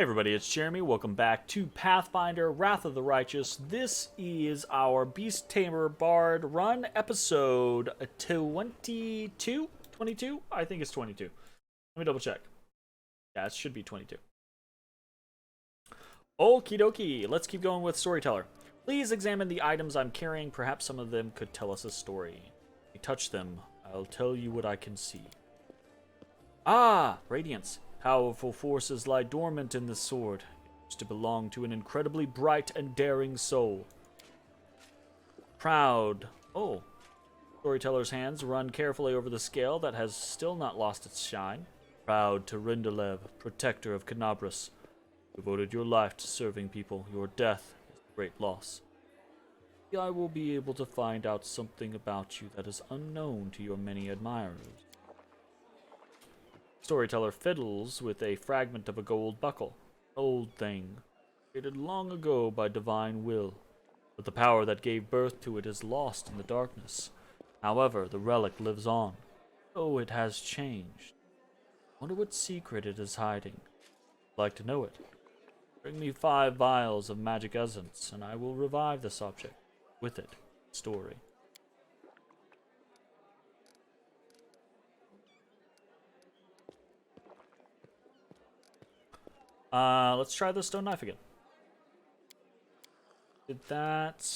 Hey everybody, it's Jeremy. Welcome back to Pathfinder, Wrath of the Righteous. This is our Beast Tamer Bard run episode 22? 22? I think it's 22. Let me double check. Yeah, it should be 22. Okie dokie, let's keep going with Storyteller. Please examine the items I'm carrying. Perhaps some of them could tell us a story. If you touch them, I'll tell you what I can see. Ah, Radiance. Powerful forces lie dormant in this sword. It used to belong to an incredibly bright and daring soul. Proud. Oh. Storyteller's hands run carefully over the scale that has still not lost its shine. Proud to Rindalev, protector of Canabras. Devoted your life to serving people. Your death is a great loss. I will be able to find out something about you that is unknown to your many admirers. Storyteller fiddles with a fragment of a gold buckle. Old thing, created long ago by divine will, but the power that gave birth to it is lost in the darkness. However, the relic lives on. Oh, it has changed. Wonder what secret it is hiding. I'd like to know it. Bring me 5 vials of magic essence, and I will revive this object. With it, story. Let's try the stone knife again. Did that...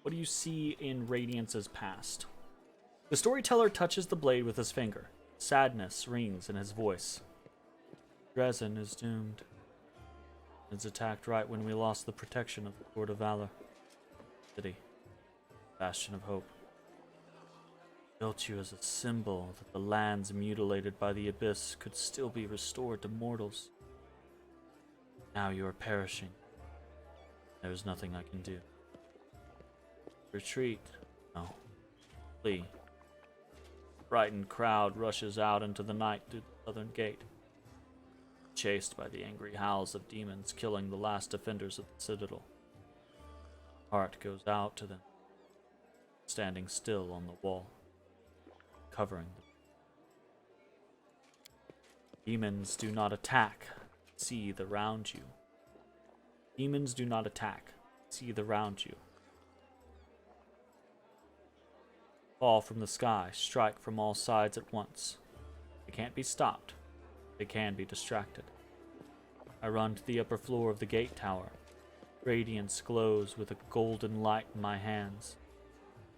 What do you see in Radiance's past? The storyteller touches the blade with his finger. Sadness rings in his voice. Dresden is doomed. It's attacked right when we lost the protection of the Court of Valor. City. Bastion of Hope. Built you as a symbol that the lands mutilated by the Abyss could still be restored to mortals. Now you are perishing. There is nothing I can do. Retreat. No. Flee. A frightened crowd rushes out into the night through the southern gate. Chased by the angry howls of demons killing the last defenders of the citadel. Heart goes out to them, standing still on the wall. Covering them. Demons do not attack, seethe around you. Demons do not attack, seethe around you. Fall from the sky, strike from all sides at once. They can't be stopped. They can be distracted. I run to the upper floor of the gate tower. Radiance glows with a golden light in my hands.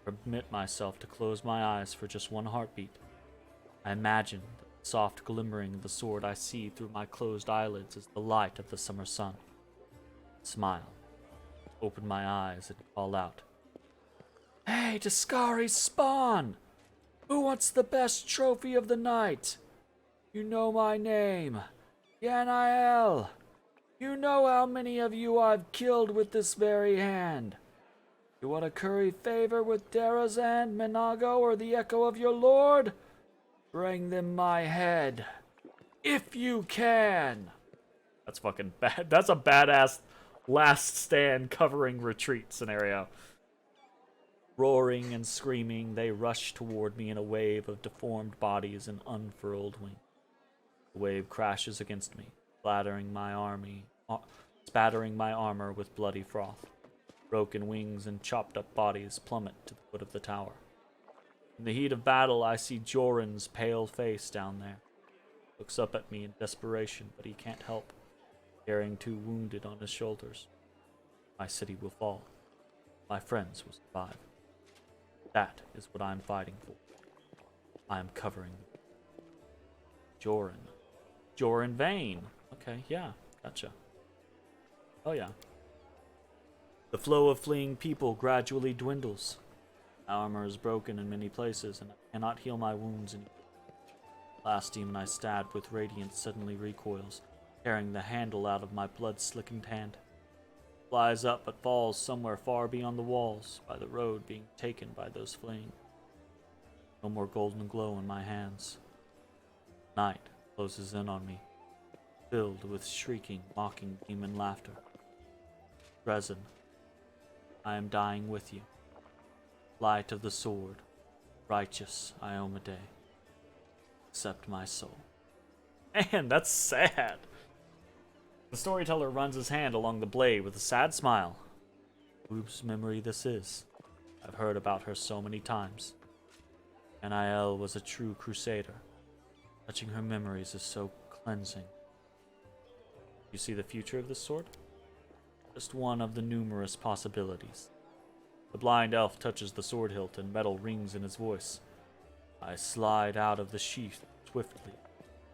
Permit myself to close my eyes for just one heartbeat. I imagine the soft glimmering of the sword I see through my closed eyelids is the light of the summer sun. Smile. Open my eyes and call out. Hey, Discari's spawn! Who wants the best trophy of the night? You know my name. Yanael. You know how many of you I've killed with this very hand. You want to curry favor with Darazan, Minago, or the echo of your lord? Bring them my head. If you can. That's fucking bad. That's a badass last stand covering retreat scenario. Roaring and screaming, they rush toward me in a wave of deformed bodies and unfurled wings. The wave crashes against me, spattering my armor with bloody froth. Broken wings and chopped up bodies plummet to the foot of the tower. In the heat of battle, I see Joran's pale face down there. Looks up at me in desperation, but he can't help, carrying 2 wounded on his shoulders. My city will fall. My friends will survive. That is what I'm fighting for. I am covering them. Joran. Joran Vane. Okay, yeah, gotcha. Oh yeah. The flow of fleeing people gradually dwindles. My armor is broken in many places, and I cannot heal my wounds anymore. Last demon I stabbed with radiance suddenly recoils, tearing the handle out of my blood-slickened hand. Flies up but falls somewhere far beyond the walls, by the road being taken by those fleeing. No more golden glow in my hands. Night closes in on me, filled with shrieking, mocking demon laughter. Resin, I am dying with you. Light of the sword, righteous Iomedae, accept my soul. Man, that's sad. The storyteller runs his hand along the blade with a sad smile. Whose memory this is. I've heard about her so many times. Aniel was a true crusader. Touching her memories is so cleansing. You see the future of this sword? Just one of the numerous possibilities. The blind elf touches the sword hilt and metal rings in his voice. I slide out of the sheath swiftly.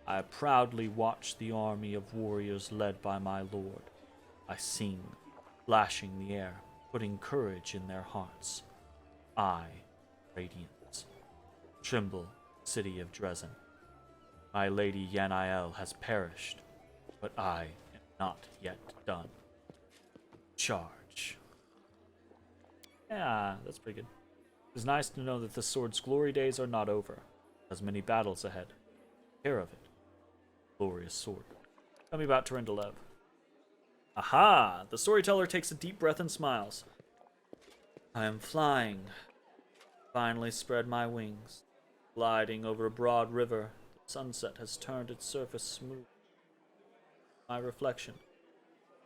I proudly watch the army of warriors led by my lord. I sing, flashing the air, putting courage in their hearts. I, radiance, tremble, city of Dresden. My lady Yanael has perished, but I am not yet done. Charge. Yeah, that's pretty good. It's nice to know that the sword's glory days are not over. It has many battles ahead. Take care of it. Glorious sword. Tell me about Terendelev. Aha! The storyteller takes a deep breath and smiles. I am flying. Finally spread my wings. Gliding over a broad river, the sunset has turned its surface smooth. My reflection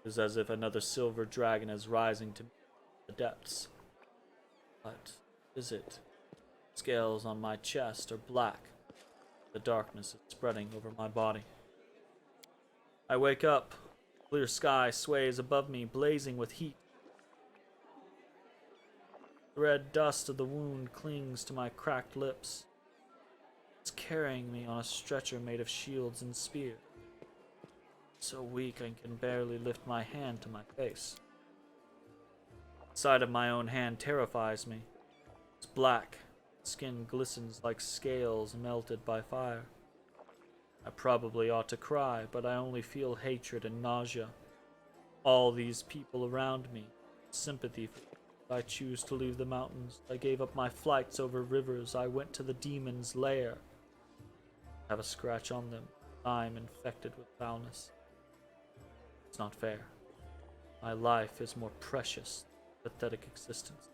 is as if another silver dragon is rising to the depths. What is it? Scales on my chest are black. The darkness is spreading over my body. I wake up. Clear sky sways above me, blazing with heat. The red dust of the wound clings to my cracked lips. It's carrying me on a stretcher made of shields and spears. So weak I can barely lift my hand to my face. The sight of my own hand terrifies me. It's black. Skin glistens like scales melted by fire. I probably ought to cry, but I only feel hatred and nausea. All these people around me, sympathy for me. I choose to leave the mountains. I gave up my flights over rivers. I went to the demon's lair. I have a scratch on them. I'm infected with foulness. It's not fair. My life is more precious than pathetic existence.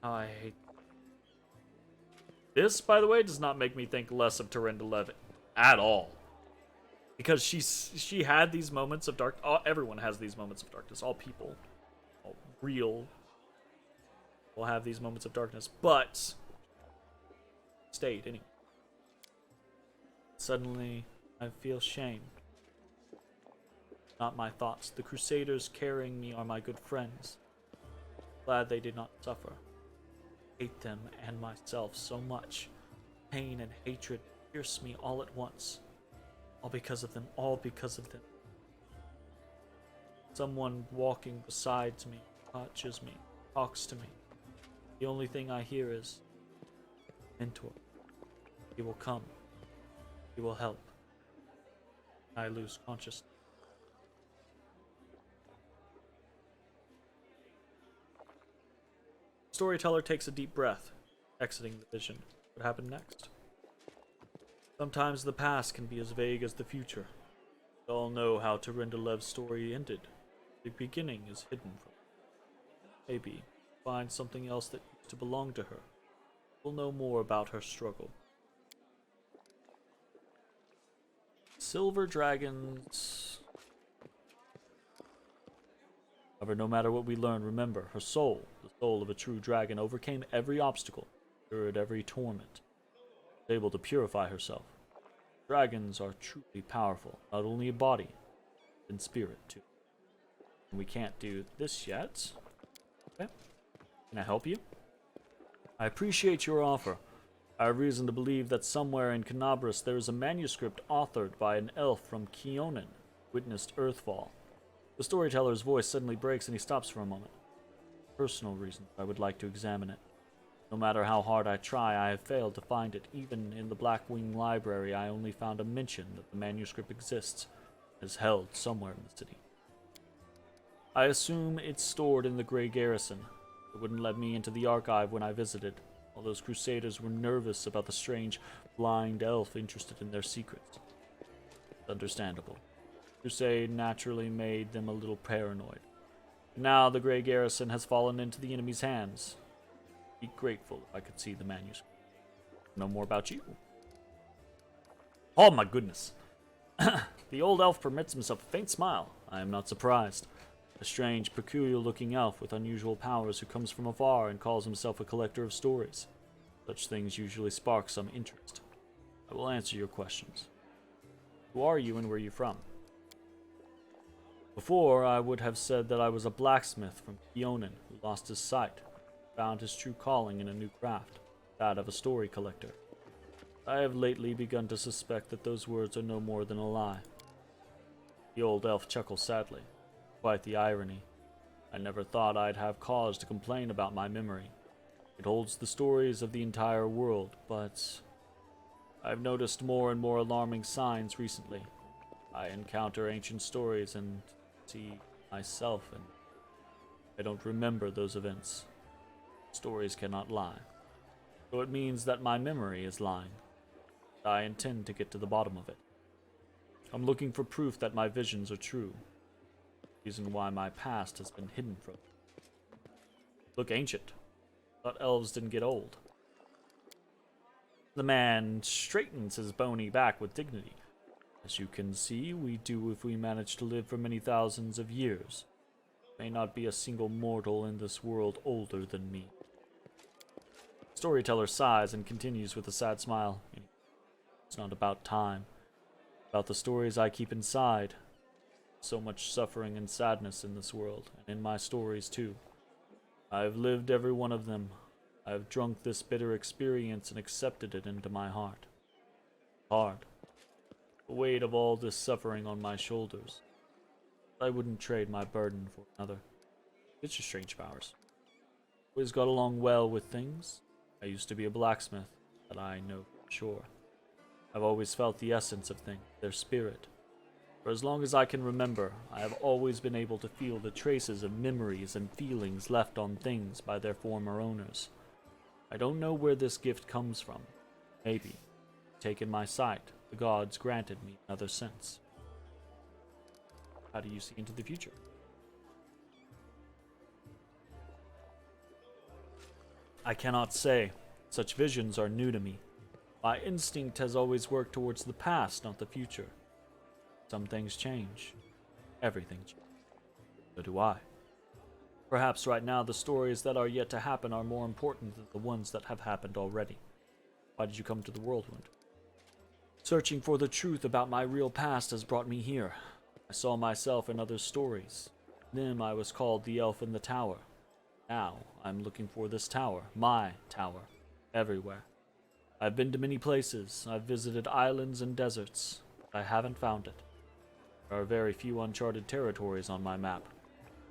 How I hate. This, by the way, does not make me think less of Terendelev at all. Because she had these moments of dark. Everyone has these moments of darkness. All people, all real, will have these moments of darkness. But stayed anyway. Suddenly, I feel shame. Not my thoughts. The crusaders carrying me are my good friends. Glad they did not suffer. Hate them and myself so much. Pain and hatred pierce me all at once. All because of them, all because of them. Someone walking beside me, touches me, talks to me. The only thing I hear is, Mentor. He will come. He will help. I lose consciousness. Storyteller takes a deep breath, exiting the vision. What happened next? Sometimes the past can be as vague as the future. We all know how Terendelev's story ended. The beginning is hidden from her. Maybe find something else that used to belong to her. We'll know more about her struggle. Silver dragons. However, no matter what we learn, remember, her soul, the soul of a true dragon, overcame every obstacle, endured every torment, was able to purify herself. Dragons are truly powerful, not only in body, but in spirit too. And we can't do this yet. Okay. Can I help you? I appreciate your offer. I have reason to believe that somewhere in Canabras there is a manuscript authored by an elf from Keonan, witnessed Earthfall. The storyteller's voice suddenly breaks and he stops for a moment. Personal reasons I would like to examine it. No matter how hard I try, I have failed to find it. Even in the Blackwing Library, I only found a mention that the manuscript exists, and is held somewhere in the city. I assume it's stored in the Grey Garrison. It wouldn't let me into the archive when I visited. All those crusaders were nervous about the strange, blind elf interested in their secrets. It's understandable. Crusade naturally made them a little paranoid. Now the Grey Garrison has fallen into the enemy's hands. Be grateful if I could see the manuscript. Know more about you. Oh my goodness. The old elf permits himself a faint smile. I am not surprised. A strange, peculiar-looking elf with unusual powers who comes from afar and calls himself a collector of stories. Such things usually spark some interest. I will answer your questions. Who are you and where are you from? Before, I would have said that I was a blacksmith from Keonan who lost his sight, found his true calling in a new craft, that of a story collector. I have lately begun to suspect that those words are no more than a lie. The old elf chuckles sadly. Quite the irony. I never thought I'd have cause to complain about my memory. It holds the stories of the entire world, but I've noticed more and more alarming signs recently. I encounter ancient stories and see myself, and I don't remember those events. Stories cannot lie. So it means that my memory is lying. I intend to get to the bottom of it. I'm looking for proof that my visions are true. Reason why my past has been hidden from me. Look ancient. Thought elves didn't get old. The man straightens his bony back with dignity. As you can see, we do if we manage to live for many thousands of years. May not be a single mortal in this world older than me. Storyteller sighs and continues with a sad smile. It's not about time. About the stories I keep inside. So much suffering and sadness in this world, and in my stories too. I have lived every one of them. I have drunk this bitter experience and accepted it into my heart. Hard. The weight of all this suffering on my shoulders. I wouldn't trade my burden for another. It's just strange powers. Always got along well with things. I used to be a blacksmith, that I know for sure. I've always felt the essence of things, their spirit. For as long as I can remember, I have always been able to feel the traces of memories and feelings left on things by their former owners. I don't know where this gift comes from. Maybe, taken my sight, the gods granted me another sense. How do you see into the future? I cannot say. Such visions are new to me. My instinct has always worked towards the past, not the future. Some things change. Everything changes. So do I. Perhaps right now the stories that are yet to happen are more important than the ones that have happened already. Why did you come to the Whirlwind? Searching for the truth about my real past has brought me here. I saw myself in other stories. Then I was called the Elf in the Tower. Now I'm looking for this tower, my tower, everywhere. I've been to many places. I've visited islands and deserts, but I haven't found it. There are very few uncharted territories on my map.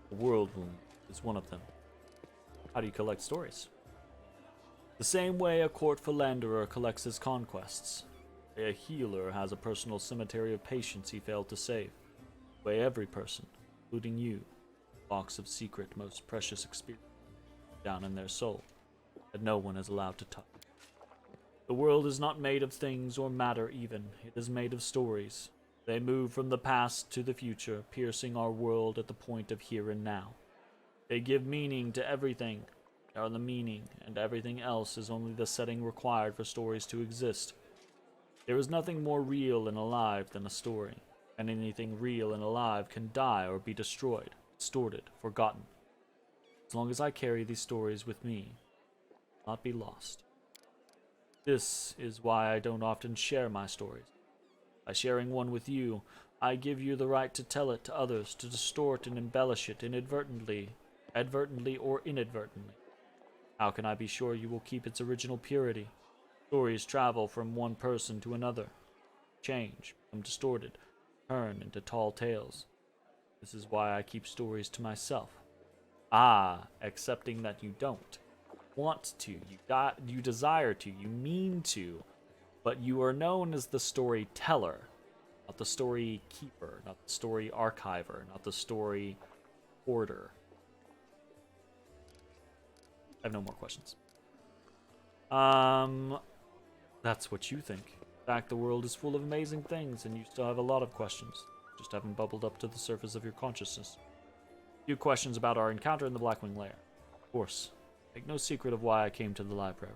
The Whirlwind is one of them. How do you collect stories? The same way a court philanderer collects his conquests. A healer has a personal cemetery of patients he failed to save. The way every person, including you, box of secret, most precious experience down in their soul that no one is allowed to touch. The world is not made of things or matter even. It is made of stories. They move from the past to the future, piercing our world at the point of here and now. They give meaning to everything. They are the meaning, and everything else is only the setting required for stories to exist. There is nothing more real and alive than a story, and anything real and alive can die or be destroyed, distorted, forgotten. As long as I carry these stories with me, I'll not be lost. This is why I don't often share my stories. By sharing one with you, I give you the right to tell it to others, to distort and embellish it inadvertently, advertently or inadvertently. How can I be sure you will keep its original purity? Stories travel from one person to another, change, become distorted, turn into tall tales. This is why I keep stories to myself. Accepting that you don't want to, you desire to, you mean to, but you are known as the storyteller, not the story keeper, not the story archiver, not the story hoarder. I have no more questions. That's what you think. In fact, the world is full of amazing things, and you still have a lot of questions. Just haven't bubbled up to the surface of your consciousness. A few questions about our encounter in the Blackwing Lair. Of course. Make no secret of why I came to the library.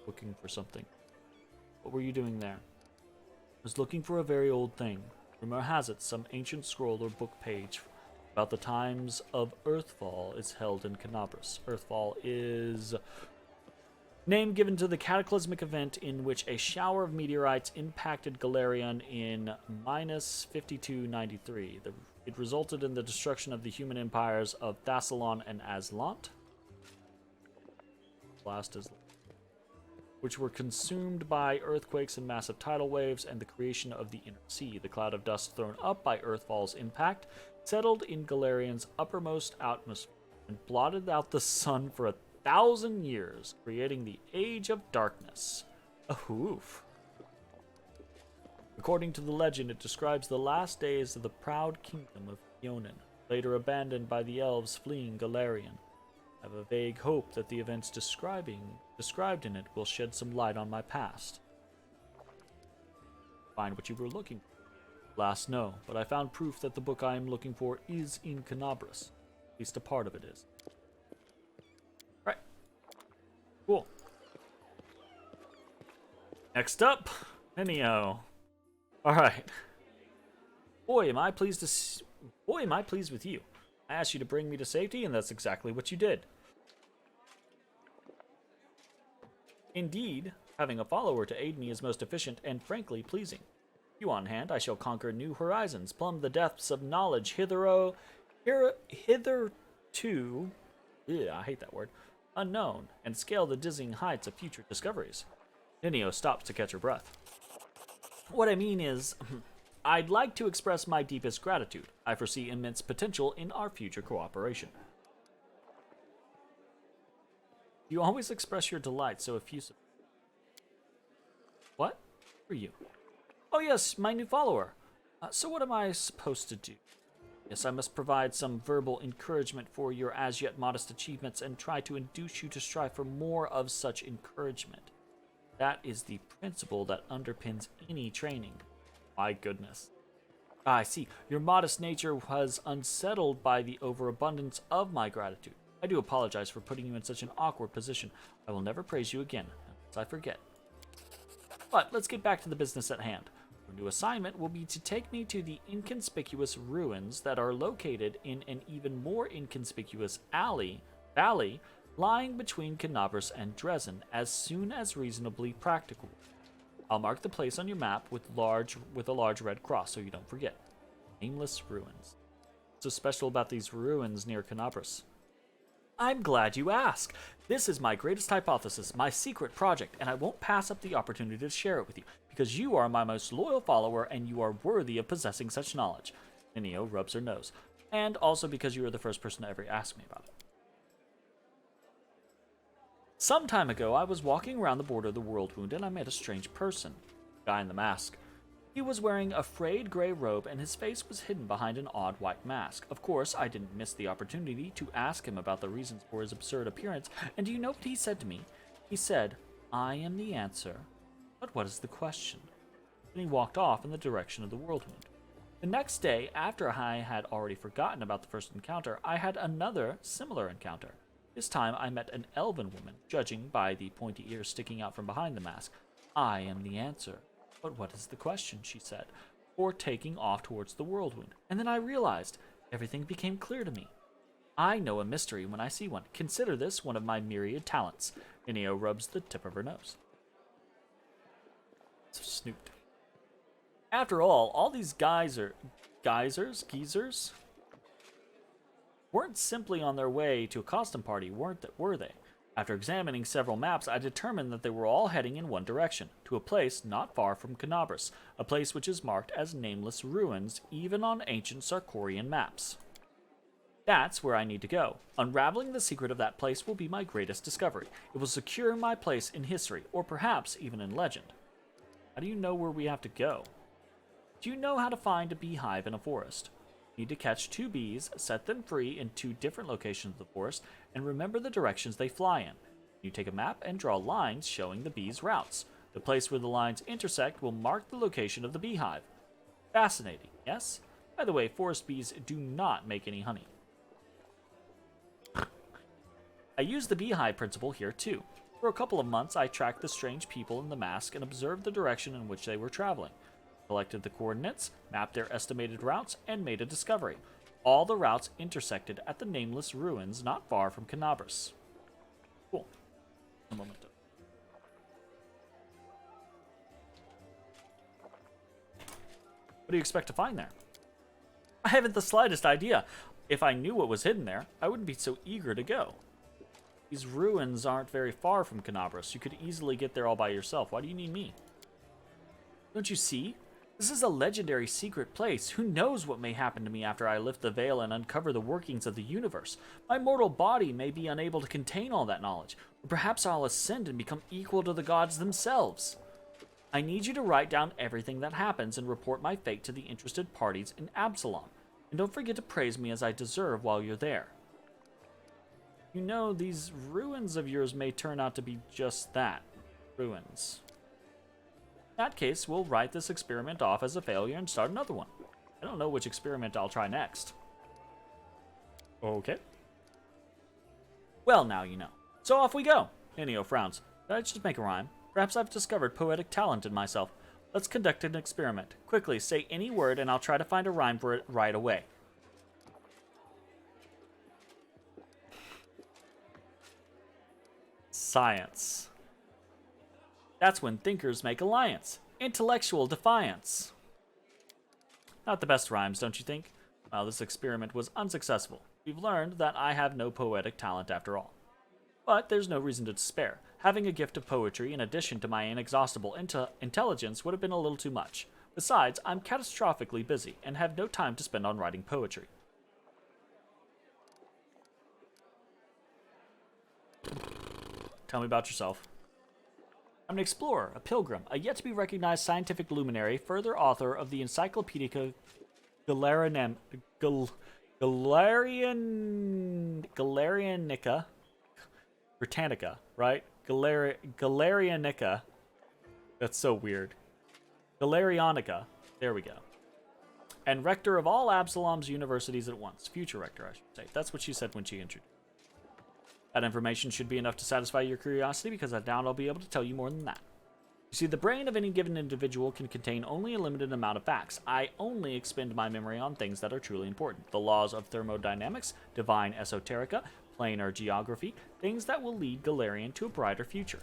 Looking for something. What were you doing there? I was looking for a very old thing. Rumor has it some ancient scroll or book page about the times of Earthfall is held in Canabras. Earthfall is name given to the cataclysmic event in which a shower of meteorites impacted Golarion in minus 5293. It resulted in the destruction of the human empires of Thassalon and Aslant. Last is which were consumed by earthquakes and massive tidal waves and the creation of the inner sea. The cloud of dust thrown up by Earthfall's impact settled in Golarion's uppermost atmosphere and blotted out the sun for 1,000 years, creating the Age of Darkness. Oof. According to the legend, it describes the last days of the proud kingdom of Ionin, later abandoned by the elves fleeing Golarion. I have a vague hope that the events described in it will shed some light on my past. Find what you were looking for. Last, no, but I found proof that the book I am looking for is in Canabras. At least a part of it is. Right. Cool. Next up, Nenio. Alright. Boy, am I pleased with you. I asked you to bring me to safety, and that's exactly what you did. Indeed, having a follower to aid me is most efficient and frankly pleasing. You on hand, I shall conquer new horizons, plumb the depths of knowledge hitherto, I hate that word, unknown, and scale the dizzying heights of future discoveries. Nenio stops to catch her breath. What I mean is, I'd like to express my deepest gratitude. I foresee immense potential in our future cooperation. You always express your delight so effusively. What? Who are you? Oh yes, my new follower. So what am I supposed to do? Yes, I must provide some verbal encouragement for your as yet modest achievements and try to induce you to strive for more of such encouragement. That is the principle that underpins any training. My goodness. I see. Your modest nature was unsettled by the overabundance of my gratitude. I do apologize for putting you in such an awkward position. I will never praise you again, unless I forget. But let's get back to the business at hand. Your new assignment will be to take me to the inconspicuous ruins that are located in an even more inconspicuous valley lying between Canabras and Dresden as soon as reasonably practicable. I'll mark the place on your map with a large red cross so you don't forget. Nameless ruins. What's so special about these ruins near Canabras? I'm glad you ask. This is my greatest hypothesis, my secret project, and I won't pass up the opportunity to share it with you, because you are my most loyal follower and you are worthy of possessing such knowledge. Nenio rubs her nose. And also because you were the first person to ever ask me about it. Some time ago, I was walking around the border of the Worldwound and I met a strange person. The guy in the mask. He was wearing a frayed gray robe and his face was hidden behind an odd white mask. Of course, I didn't miss the opportunity to ask him about the reasons for his absurd appearance, and do you know what he said to me? He said, "I am the answer, but what is the question?" Then he walked off in the direction of the Worldwound. The next day, after I had already forgotten about the first encounter, I had another similar encounter. This time I met an elven woman, judging by the pointy ears sticking out from behind the mask. "I am the answer. But what is the question?" she said, before taking off towards the Worldwound. And then I realized. Everything became clear to me. I know a mystery when I see one. Consider this one of my myriad talents. Nenio rubs the tip of her nose. So snooped. After all these geezers, weren't simply on their way to a costume party, were they? After examining several maps, I determined that they were all heading in one direction, to a place not far from Canabras, a place which is marked as Nameless Ruins even on ancient Sarkorian maps. That's where I need to go. Unraveling the secret of that place will be my greatest discovery. It will secure my place in history, or perhaps even in legend. How do you know where we have to go? Do you know how to find a beehive in a forest? You need to catch 2 bees, set them free in 2 different locations of the forest, and remember the directions they fly in. You take a map and draw lines showing the bees' routes. The place where the lines intersect will mark the location of the beehive. Fascinating, yes? By the way, forest bees do not make any honey. I use the beehive principle here too. For a couple of months, I tracked the strange people in the mask and observed the direction in which they were traveling. Collected the coordinates, mapped their estimated routes, and made a discovery. All the routes intersected at the nameless ruins not far from Canabras. Cool. A moment. What do you expect to find there? I haven't the slightest idea. If I knew what was hidden there, I wouldn't be so eager to go. These ruins aren't very far from Canabras. You could easily get there all by yourself. Why do you need me? Don't you see? This is a legendary secret place. Who knows what may happen to me after I lift the veil and uncover the workings of the universe? My mortal body may be unable to contain all that knowledge. Or perhaps I'll ascend and become equal to the gods themselves. I need you to write down everything that happens and report my fate to the interested parties in Absalom. And don't forget to praise me as I deserve while you're there. You know, these ruins of yours may turn out to be just that. Ruins. In that case, we'll write this experiment off as a failure and start another one. I don't know which experiment I'll try next. Okay. Well, now you know. So off we go. Nenio frowns. Did I just make a rhyme? Perhaps I've discovered poetic talent in myself. Let's conduct an experiment. Quickly, say any word and I'll try to find a rhyme for it right away. Science. That's when thinkers make alliance. Intellectual defiance. Not the best rhymes, don't you think? Well, this experiment was unsuccessful. We've learned that I have no poetic talent after all. But there's no reason to despair. Having a gift of poetry in addition to my inexhaustible intelligence would have been a little too much. Besides, I'm catastrophically busy and have no time to spend on writing poetry. Tell me about yourself. I'm an explorer, a pilgrim, a yet-to-be-recognized scientific luminary, further author of the Encyclopedia Galarianica Britannica, right? Galarianica. That's so weird. Galarionica. There we go. And rector of all Absalom's universities at once. Future rector, I should say. That's what she said when she introduced. That information should be enough to satisfy your curiosity, because I doubt I'll be able to tell you more than that. You see, the brain of any given individual can contain only a limited amount of facts. I only expend my memory on things that are truly important. The laws of thermodynamics, divine esoterica, planar geography, things that will lead Golarion to a brighter future.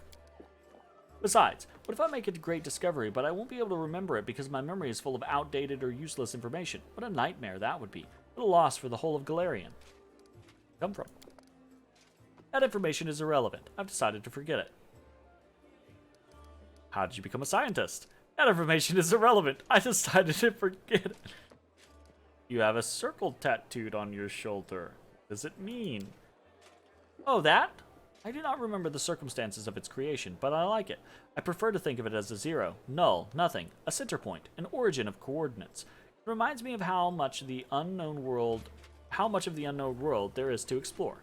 Besides, what if I make a great discovery, but I won't be able to remember it because my memory is full of outdated or useless information? What a nightmare that would be. What a loss for the whole of Golarion. Come from. That information is irrelevant. I've decided to forget it. How did you become a scientist? That information is irrelevant. I decided to forget it. You have a circle tattooed on your shoulder. What does it mean? Oh, that? I do not remember the circumstances of its creation, but I like it. I prefer to think of it as a zero, null, nothing, a center point, an origin of coordinates. It reminds me of how much of the unknown world there is to explore.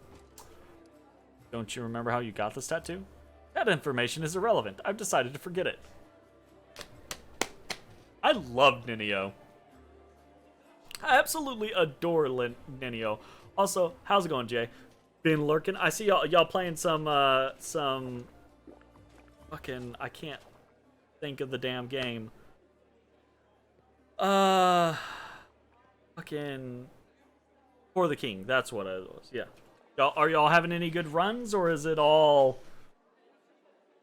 Don't you remember how you got this tattoo? That information is irrelevant. I've decided to forget it. I love Nenio. I absolutely adore Nenio. Also, how's it going, Jay? Been lurking. I see y'all playing some fucking, I can't think of the damn game. Fucking For the King. That's what it was. Yeah. Are y'all having any good runs, or is it all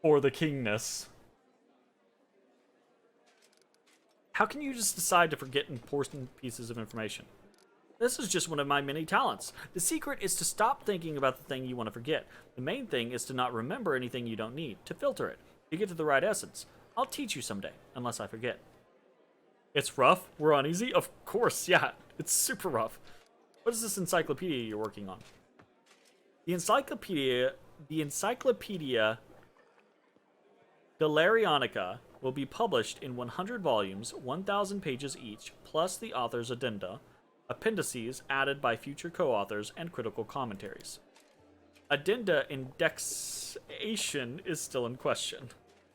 for the kingness? How can you just decide to forget important pieces of information? This is just one of my many talents. The secret is to stop thinking about the thing you want to forget. The main thing is to not remember anything you don't need, to filter it, to get to the right essence. I'll teach you someday, unless I forget. It's rough? We're on easy? Of course, yeah. It's super rough. What is this encyclopedia you're working on? The encyclopedia Galarionica will be published in 100 volumes, 1,000 pages each, plus the author's addenda, appendices added by future co-authors, and critical commentaries. Addenda indexation is still in question.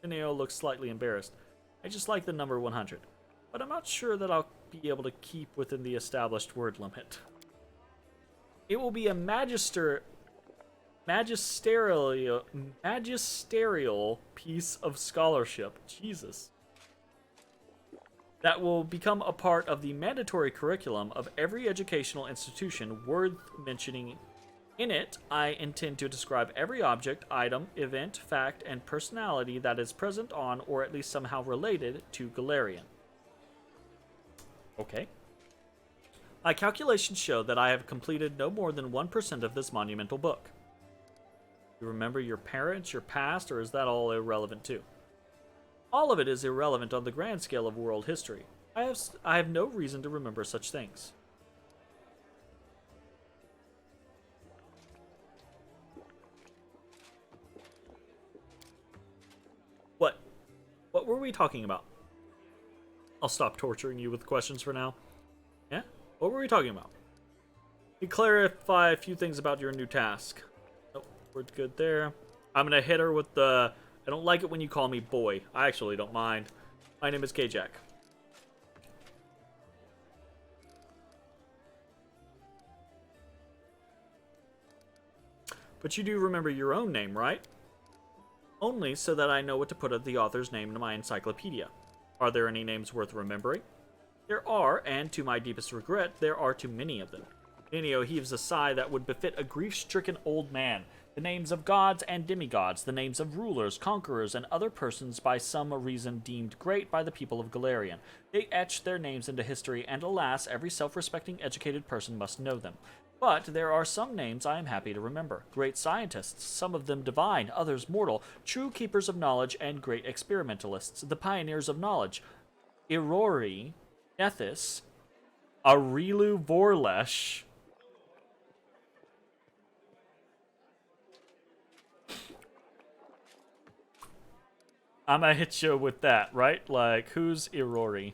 Nenio looks slightly embarrassed. I just like the number 100, but I'm not sure that I'll be able to keep within the established word limit. It will be a magister magisterial piece of scholarship. Jesus. That will become a part of the mandatory curriculum of every educational institution worth mentioning. In it, I intend to describe every object, item, event, fact, and personality that is present on, or at least somehow related to, Golarion. Okay. My calculations show that I have completed no more than 1% of this monumental book. You remember your parents, your past, or is that all irrelevant too? All of it is irrelevant on the grand scale of world history. I have no reason to remember such things. What were we talking about? I'll stop torturing you with questions for now. Yeah? What were we talking about? Let me clarify a few things about your new task. Nope, we're good there. I'm gonna hit her with the... I don't like it when you call me boy. I actually don't mind. My name is K-Jack. But you do remember your own name, right? Only so that I know what to put at the author's name in my encyclopedia. Are there any names worth remembering? There are, and to my deepest regret, there are too many of them. Nenio heaves a sigh that would befit a grief-stricken old man. The names of gods and demigods, the names of rulers, conquerors, and other persons by some reason deemed great by the people of Golarion. They etch their names into history, and alas, every self-respecting educated person must know them. But there are some names I am happy to remember. Great scientists, some of them divine, others mortal, true keepers of knowledge, and great experimentalists, the pioneers of knowledge. Irori, Nethys, Arilu Vorlesh. I'm gonna hit you with that, right? Like, who's Irori?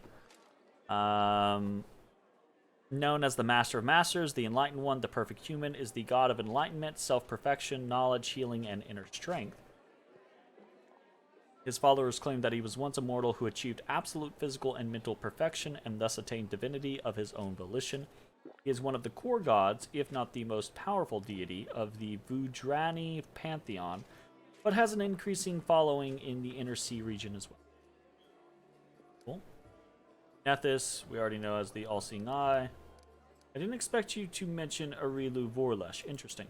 Known as the Master of Masters, the Enlightened One, the Perfect Human, is the god of enlightenment, self-perfection, knowledge, healing, and inner strength. His followers claim that he was once a mortal who achieved absolute physical and mental perfection and thus attained divinity of his own volition. He is one of the core gods, if not the most powerful deity, of the Vudrani pantheon, but has an increasing following in the Inner Sea region as well. Cool. Nethys, we already know as the All-Seeing Eye. I didn't expect you to mention Arilu Vorlesh. Interesting.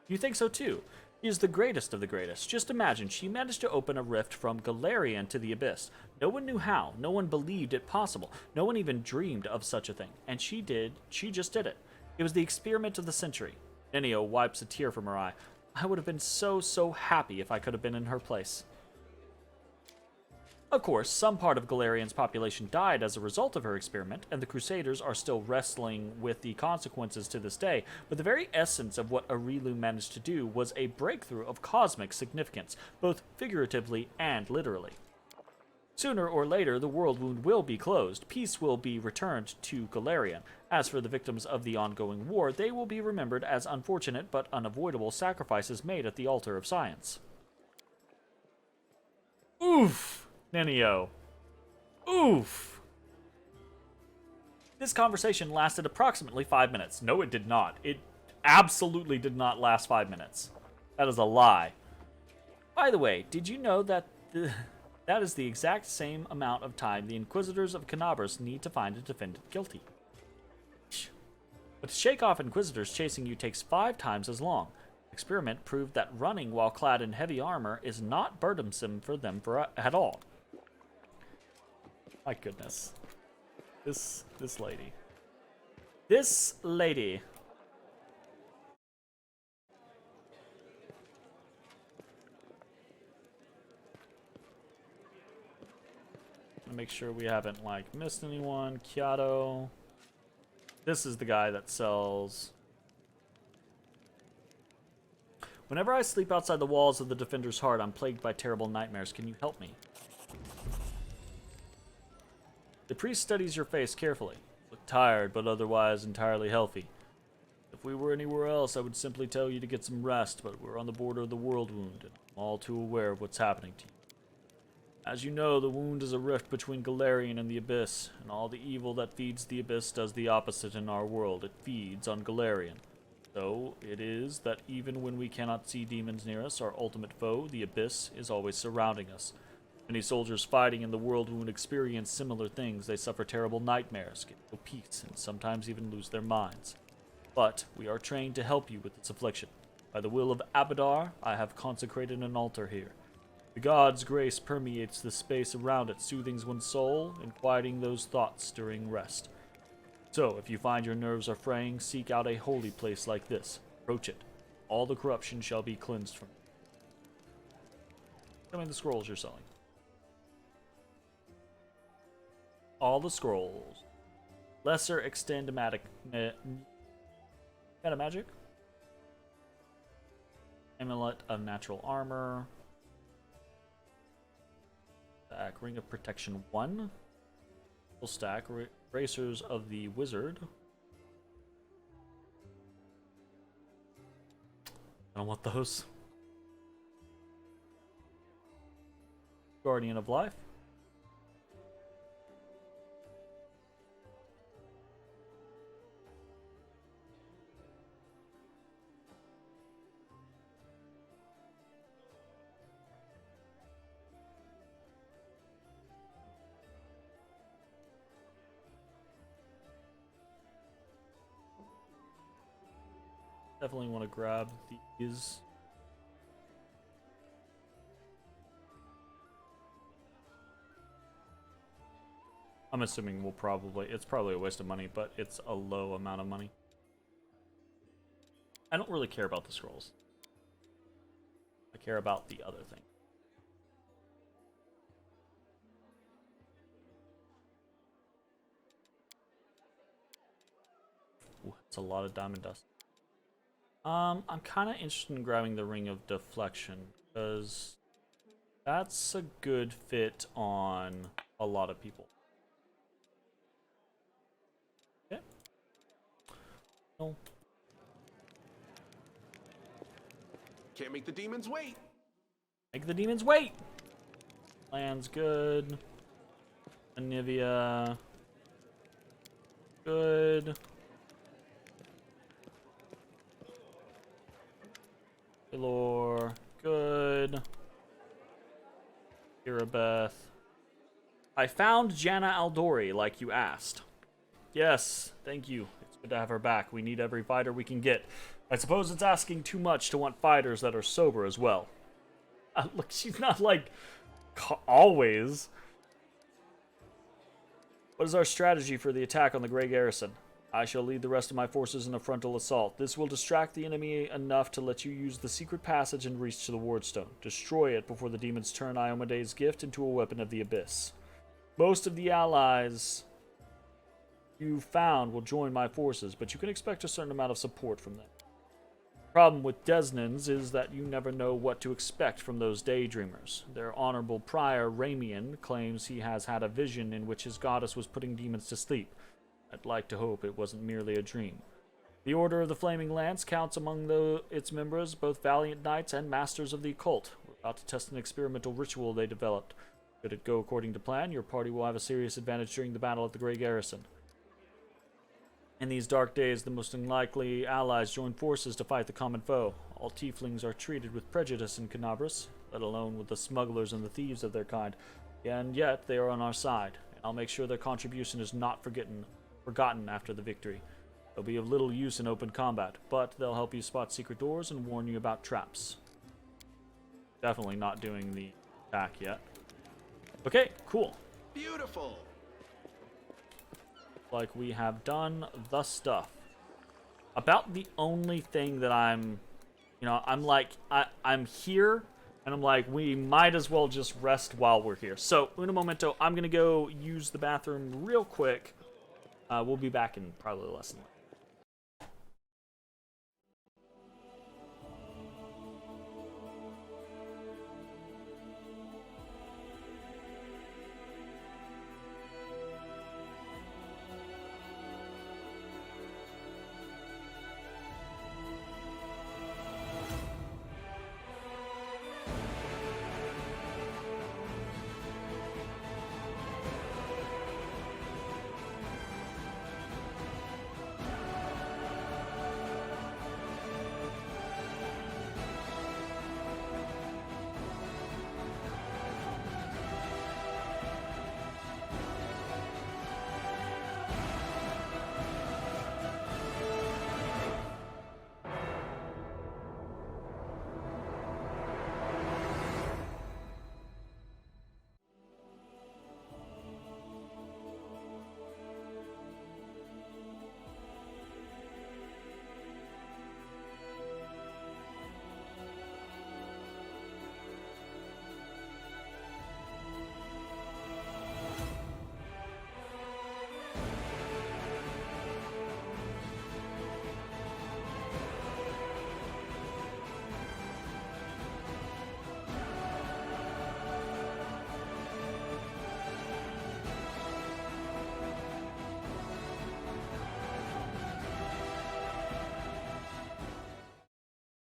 You think so too? He is the greatest of the greatest. Just imagine, she managed to open a rift from Golarion to the Abyss. No one knew how. No one believed it possible. No one even dreamed of such a thing. And she did. She just did it. It was the experiment of the century. Nenio wipes a tear from her eye. I would have been so happy if I could have been in her place. Of course, some part of Golarion's population died as a result of her experiment, and the Crusaders are still wrestling with the consequences to this day, but the very essence of what Arilu managed to do was a breakthrough of cosmic significance, both figuratively and literally. Sooner or later, the world wound will be closed, peace will be returned to Golarion. As for the victims of the ongoing war, they will be remembered as unfortunate but unavoidable sacrifices made at the altar of science. Oof! Nenio. Oof! This conversation lasted approximately 5 minutes. No, it did not. It absolutely did not last 5 minutes. That is a lie. By the way, did you know that that is the exact same amount of time the Inquisitors of Canabras need to find a defendant guilty? But to shake off Inquisitors chasing you takes 5 times as long. Experiment proved that running while clad in heavy armor is not burdensome for them at all. My goodness. This lady. This lady. Make sure we haven't like missed anyone. Kyato. This is the guy that sells. Whenever I sleep outside the walls of the Defender's Heart, I'm plagued by terrible nightmares. Can you help me? The priest studies your face carefully. You look tired, but otherwise entirely healthy. If we were anywhere else, I would simply tell you to get some rest, but we're on the border of the world wound, and I'm all too aware of what's happening to you. As you know, the wound is a rift between Golarion and the Abyss, and all the evil that feeds the Abyss does the opposite in our world. It feeds on Golarion. So it is that even when we cannot see demons near us, our ultimate foe, the Abyss, is always surrounding us. Many soldiers fighting in the world wound experience similar things. They suffer terrible nightmares, get no peace, and sometimes even lose their minds. But we are trained to help you with this affliction. By the will of Abadar, I have consecrated an altar here. The god's grace permeates the space around it, soothing one's soul and quieting those thoughts during rest. So, if you find your nerves are fraying, seek out a holy place like this. Approach it. All the corruption shall be cleansed from it. Show me the scrolls you're selling. All the scrolls. Lesser extend meta magic. Amulet of natural armor. Stack ring of protection 1. Full stack bracers of the wizard. I don't want those. Guardian of life. Definitely want to grab these. I'm assuming it's probably a waste of money, but it's a low amount of money. I don't really care about the scrolls. I care about the other thing. Ooh, it's a lot of diamond dust. I'm kind of interested in grabbing the Ring of Deflection, because that's a good fit on a lot of people. Okay. No. Can't make the demons wait. Make the demons wait! Land's good. Anivia. Good. Elor, good. Irabeth. I found Janna Aldori, like you asked. Yes, thank you. It's good to have her back. We need every fighter we can get. I suppose it's asking too much to want fighters that are sober as well. Look, she's not like always. What is our strategy for the attack on the Grey Garrison? I shall lead the rest of my forces in a frontal assault. This will distract the enemy enough to let you use the secret passage and reach to the wardstone. Destroy it before the demons turn Iomede's gift into a weapon of the abyss. Most of the allies you found will join my forces, but you can expect a certain amount of support from them. The problem with Desnans is that you never know what to expect from those daydreamers. Their honorable prior, Ramian, claims he has had a vision in which his goddess was putting demons to sleep. I'd like to hope it wasn't merely a dream. The Order of the Flaming Lance counts among its members both valiant knights and masters of the occult. We're about to test an experimental ritual they developed. Should it go according to plan, your party will have a serious advantage during the battle at the Grey Garrison. In these dark days, the most unlikely allies join forces to fight the common foe. All tieflings are treated with prejudice in Canabras, let alone with the smugglers and the thieves of their kind. And yet, they are on our side, and I'll make sure their contribution is not forgotten after the victory. They'll be of little use in open combat, but they'll help you spot secret doors and warn you about traps. Definitely not doing the attack yet. Okay, cool. Beautiful. Like we have done the stuff. About the only thing that I'm like, I'm here, and I'm like, we might as well just rest while we're here. So, un momento, I'm gonna go use the bathroom real quick. We'll be back in probably less than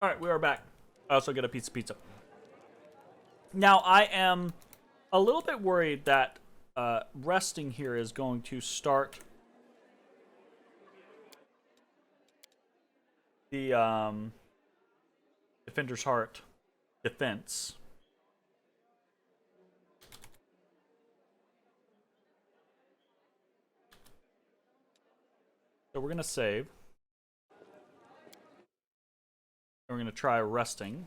Alright, we are back. I also get a piece of pizza. Now, I am a little bit worried that resting here is going to start the Defender's Heart defense. So we're going to save. And we're going to try resting.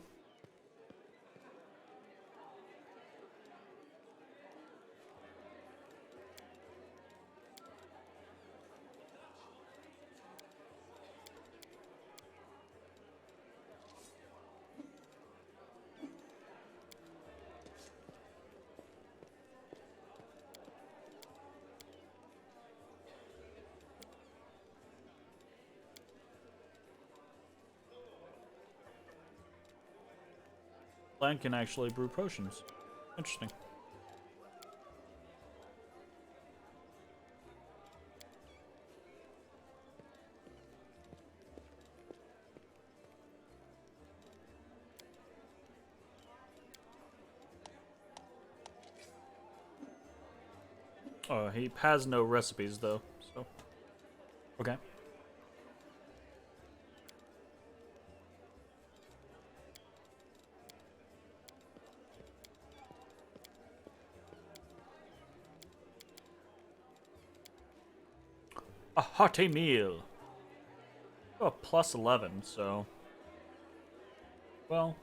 Plant can actually brew potions. Interesting. Oh, he has no recipes though, so okay. A hearty meal. Oh, plus 11, so... Well...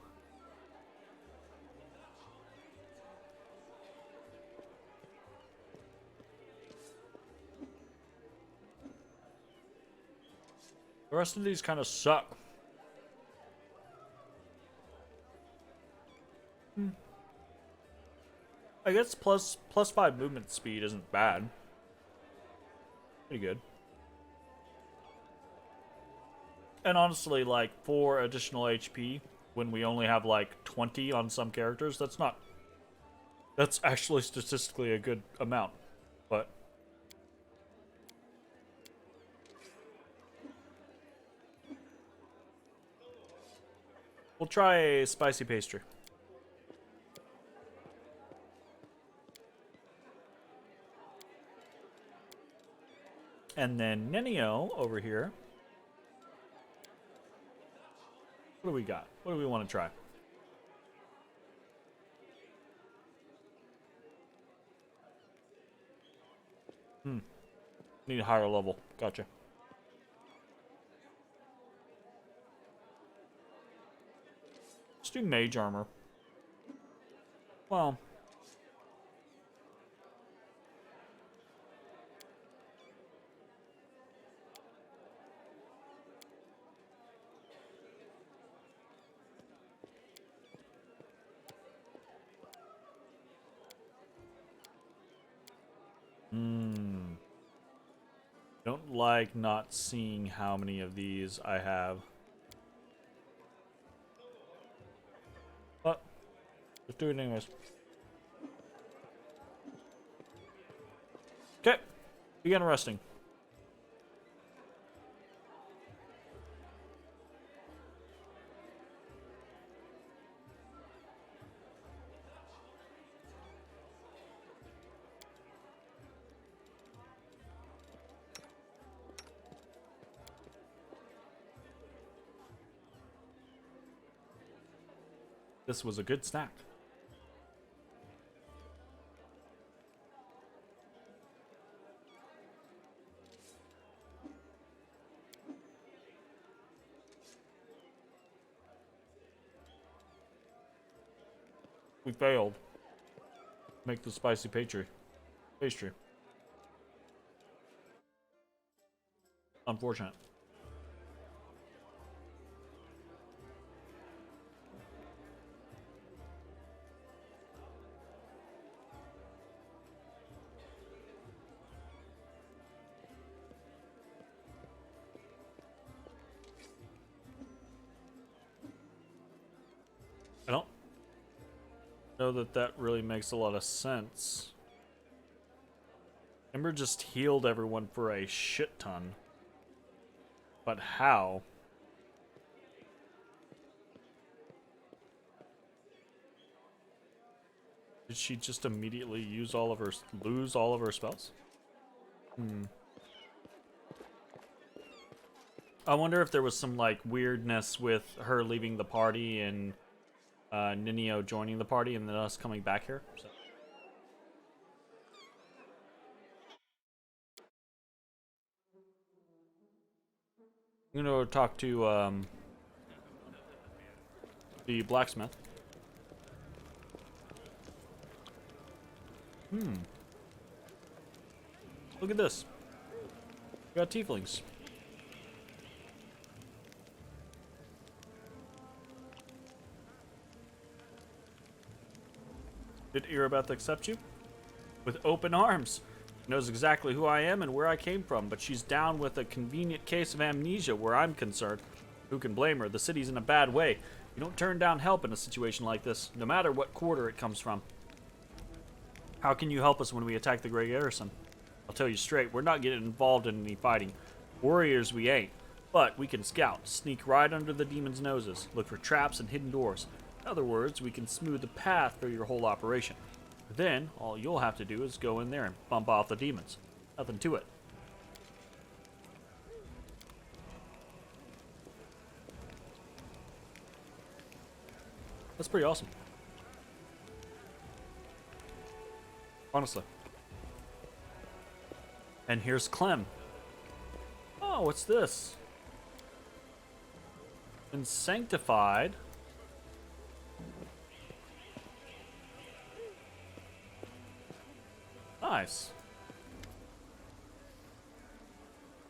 The rest of these kind of suck. I guess plus 5 movement speed isn't bad. Pretty good. And honestly, like, 4 additional HP when we only have, like, 20 on some characters, that's not... That's actually statistically a good amount. But... We'll try a spicy pastry. And then Nenio over here. What do we got? What do we want to try? Need a higher level. Gotcha. Let's do mage armor. Well... Don't like not seeing how many of these I have. But, let's do it anyways. Okay, begin resting. This was a good snack. We failed. Make the spicy pastry. Unfortunate. I don't know that that really makes a lot of sense. Ember just healed everyone for a shit ton. But how? Did she just immediately lose all of her spells? I wonder if there was some like weirdness with her leaving the party and Ninio joining the party and then us coming back here. So. I'm gonna talk to the blacksmith. Look at this. We got tieflings. Did Irabeth accept you? With open arms. She knows exactly who I am and where I came from, but she's down with a convenient case of amnesia where I'm concerned. Who can blame her? The city's in a bad way. You don't turn down help in a situation like this, no matter what quarter it comes from. How can you help us when we attack the Grey Garrison? I'll tell you straight, we're not getting involved in any fighting. Warriors we ain't, but we can scout, sneak right under the demons' noses, look for traps and hidden doors. In other words, we can smooth the path for your whole operation. Then, all you'll have to do is go in there and bump off the demons. Nothing to it. That's pretty awesome. Honestly. And here's Clem. Oh, what's this? Been sanctified. Nice.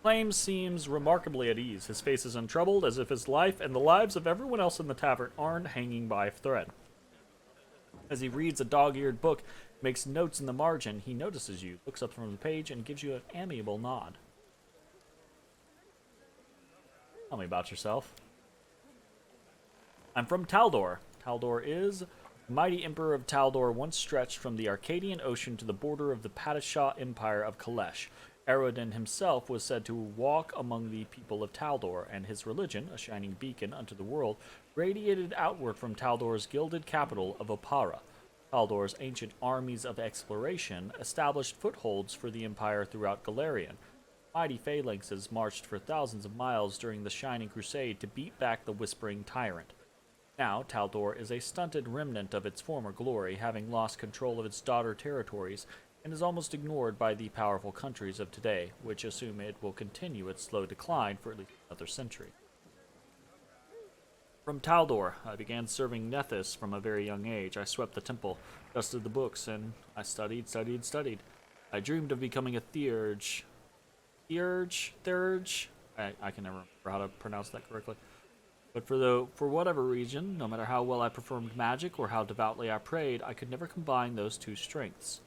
Flame seems remarkably at ease. His face is untroubled, as if his life and the lives of everyone else in the tavern aren't hanging by a thread. As he reads a dog-eared book, makes notes in the margin, he notices you, looks up from the page, and gives you an amiable nod. Tell me about yourself. I'm from Taldor. Taldor is the mighty Emperor of Taldor, once stretched from the Arcadian Ocean to the border of the Padishah Empire of Kalesh. Arodin himself was said to walk among the people of Taldor, and his religion, a shining beacon unto the world, radiated outward from Taldor's gilded capital of Opara. Taldor's ancient armies of exploration established footholds for the empire throughout Golarion. Mighty phalanxes marched for thousands of miles during the Shining Crusade to beat back the Whispering Tyrant. Now, Taldor is a stunted remnant of its former glory, having lost control of its daughter territories, and is almost ignored by the powerful countries of today, which assume it will continue its slow decline for at least another century. From Taldor, I began serving Nethys from a very young age. I swept the temple, dusted the books, and I studied. I dreamed of becoming a Theurge. Theurge? I can never remember how to pronounce that correctly. But for whatever reason, no matter how well I performed magic or how devoutly I prayed, I could never combine those two strengths.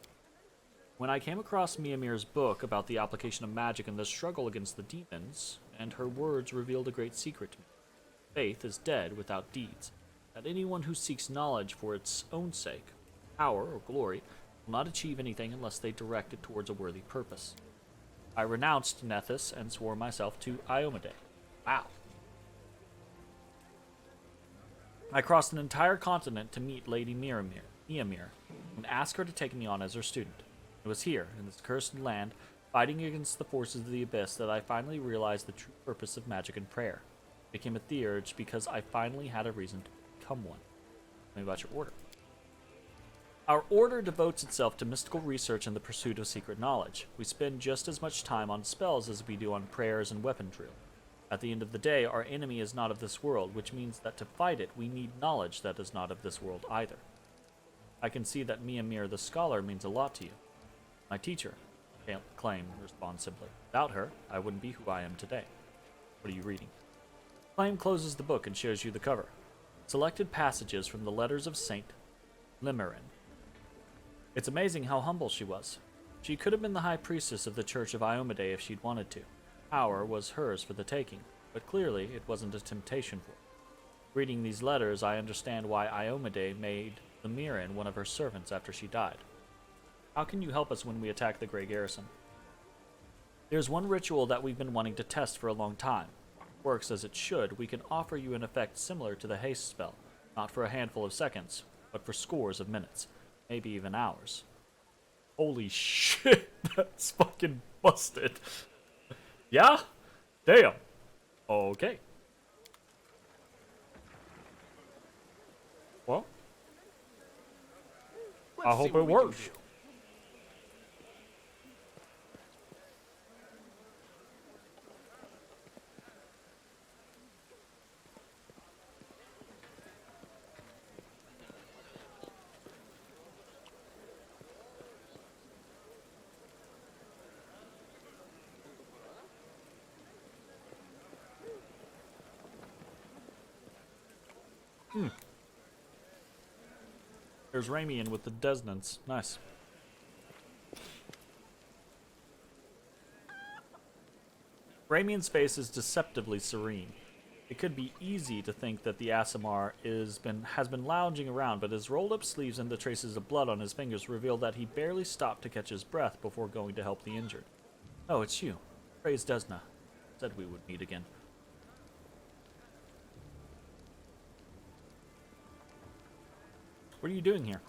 When I came across Miamir's book about the application of magic and the struggle against the demons, and her words revealed a great secret to me. Faith is dead without deeds, that anyone who seeks knowledge for its own sake, power or glory, will not achieve anything unless they direct it towards a worthy purpose. I renounced Nethys and swore myself to Iomade. Wow. I crossed an entire continent to meet Lady Miamir, and ask her to take me on as her student. It was here, in this cursed land, fighting against the forces of the Abyss, that I finally realized the true purpose of magic and prayer. I became a Theurge because I finally had a reason to become one. Tell me about your order. Our order devotes itself to mystical research and the pursuit of secret knowledge. We spend just as much time on spells as we do on prayers and weapon drill. At the end of the day, our enemy is not of this world, which means that to fight it, we need knowledge that is not of this world either. I can see that Miamir the Scholar means a lot to you. My teacher, Claim responds simply. Without her, I wouldn't be who I am today. What are you reading? Claim closes the book and shows you the cover. Selected passages from the letters of Saint Limerin. It's amazing how humble she was. She could have been the high priestess of the Church of Iomade if she'd wanted to. Power was hers for the taking, but clearly it wasn't a temptation for her. Reading these letters, I understand why Iomade made Limerin one of her servants after she died. How can you help us when we attack the Grey Garrison? There's one ritual that we've been wanting to test for a long time. If it works as it should, we can offer you an effect similar to the haste spell, not for a handful of seconds, but for scores of minutes. maybe even hours. Holy shit, that's fucking busted. Yeah? Damn. Okay. Well, I Let's see hope what it we can works. do. There's Ramian with the Desnants. Nice. Ramian's face is deceptively serene. It could be easy to think that the Aasimar has been lounging around, but his rolled-up sleeves and the traces of blood on his fingers reveal that he barely stopped to catch his breath before going to help the injured. Oh, it's you. Praise Desna. Said we would meet again. What are you doing here?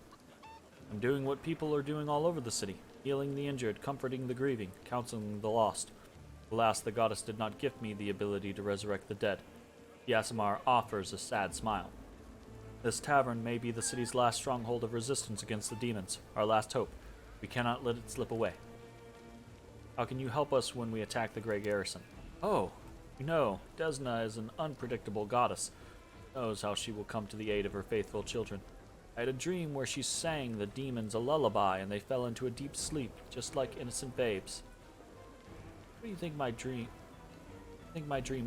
I'm doing what people are doing all over the city. Healing the injured, comforting the grieving, counseling the lost. Alas, the goddess did not gift me the ability to resurrect the dead. The Aasimar offers a sad smile. This tavern may be the city's last stronghold of resistance against the demons, our last hope. We cannot let it slip away. How can you help us when we attack the Grey Garrison? Oh, you know, Desna is an unpredictable goddess. Knows how she will come to the aid of her faithful children. I had a dream where she sang the demons a lullaby and they fell into a deep sleep, just like innocent babes. What do you think my dream...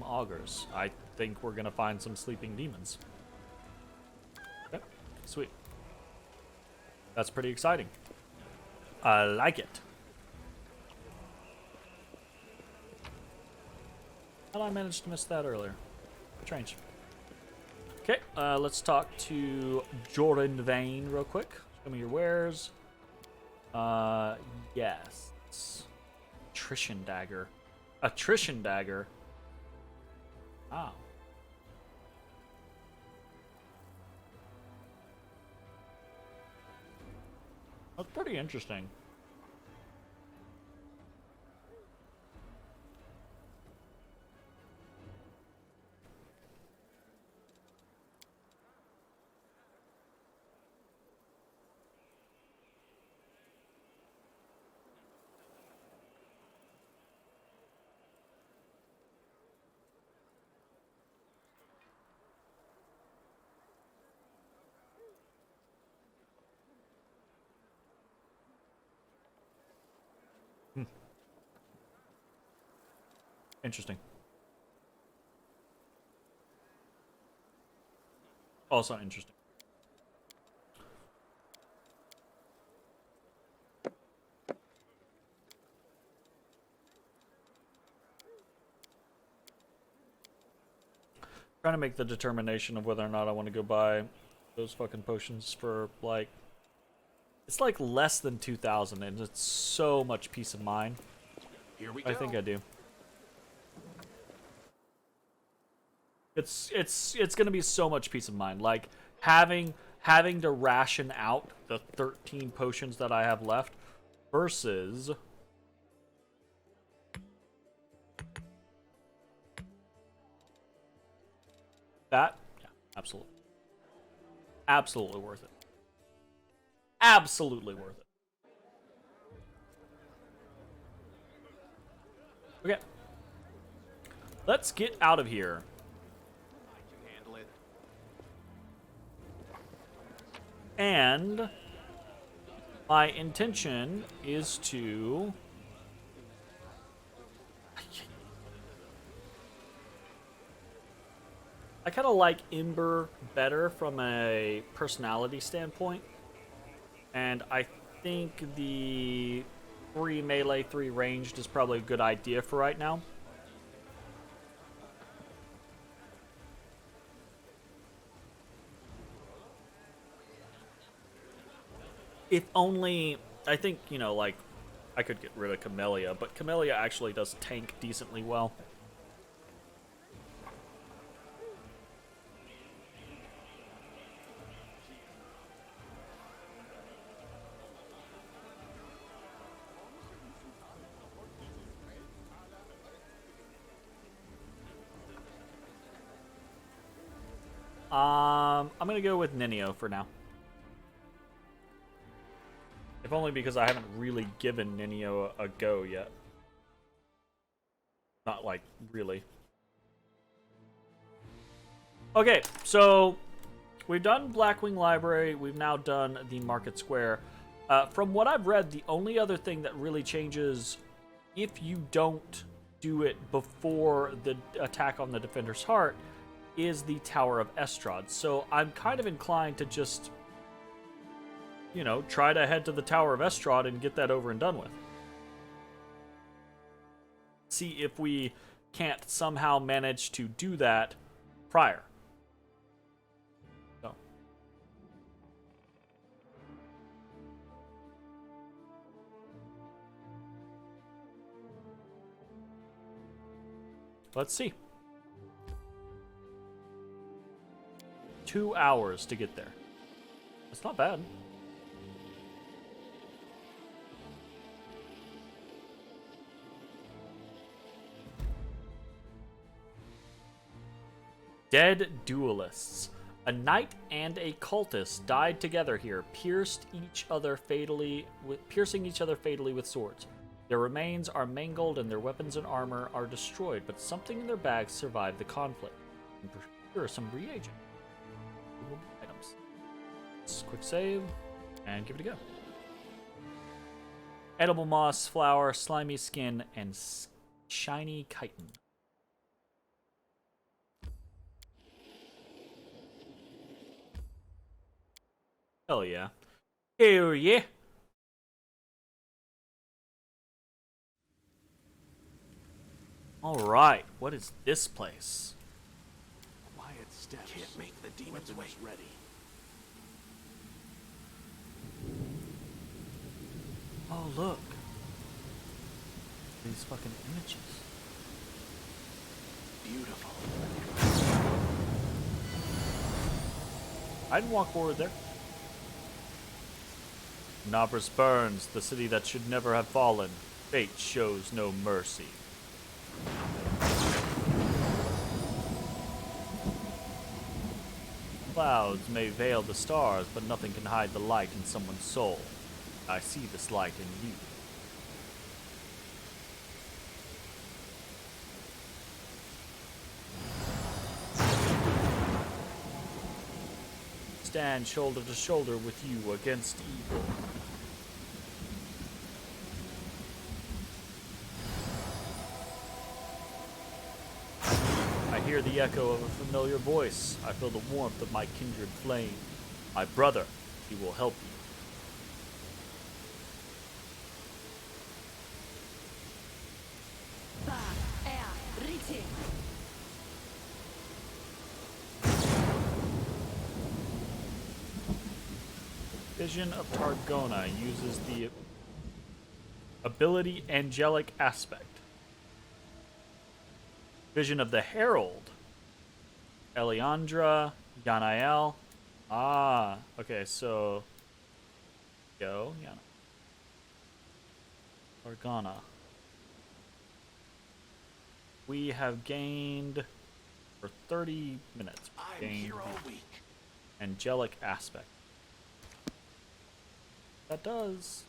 augurs? I think we're gonna find some sleeping demons. Okay, sweet. That's pretty exciting. I like it. How did I manage to miss that earlier? Strange. Okay, let's talk to Jordan Vane real quick. Show me your wares. Yes. Attrition dagger. Attrition dagger. Wow. That's pretty interesting. Interesting. Also interesting. Trying to make the determination of whether or not I want to go buy those fucking potions for, like... It's like less than 2,000 and it's so much peace of mind. Here we go. I think I do. It's gonna be so much peace of mind. Like having to ration out the 13 potions that I have left versus that. Yeah, absolutely. Absolutely worth it. Absolutely worth it. Okay. Let's get out of here. I can handle it. And my intention is to... I kind of like Ember better from a personality standpoint. And I think the 3 melee, 3 ranged is probably a good idea for right now. If only, I think, you know, like, I could get rid of Camellia, but Camellia actually does tank decently well. I'm gonna go with Ninio for now. If only because I haven't really given Ninio a go yet. Not like, really. Okay, so we've done Blackwing Library. We've now done the Market Square. From what I've read, the only other thing that really changes if you don't do it before the attack on the Defender's Heart is the Tower of Estrad. So I'm kind of inclined to just, you know, try to head to the Tower of Estrad and get that over and done with. See if we can't somehow manage to do that prior. So. Let's see. 2 hours to get there. That's not bad. Dead duelists. A knight and a cultist died together here, piercing each other fatally with swords. Their remains are mangled and their weapons and armor are destroyed, but something in their bags survived the conflict. And procure some reagent. Items. Let's quick save and give it a go. Edible moss, flower, slimy skin, and shiny chitin. Hell yeah. Hell yeah. Alright, what is this place? Quiet steps. Can't make the demons wait. Ready. Oh, look. These fucking images. Beautiful. I didn't walk forward there. Nabras burns, the city that should never have fallen. Fate shows no mercy. Clouds may veil the stars, but nothing can hide the light in someone's soul. I see this light in you. Stand shoulder to shoulder with you against evil. I hear the echo of a familiar voice. I feel the warmth of my kindred flame. My brother, he will help you. Vision of Targona uses the ability Angelic Aspect. Vision of the Herald. Eliandra, Yanael. Ah, okay, so go, Yana. Targona. We have gained for 30 minutes. I'm here all week. Angelic Aspect. That does.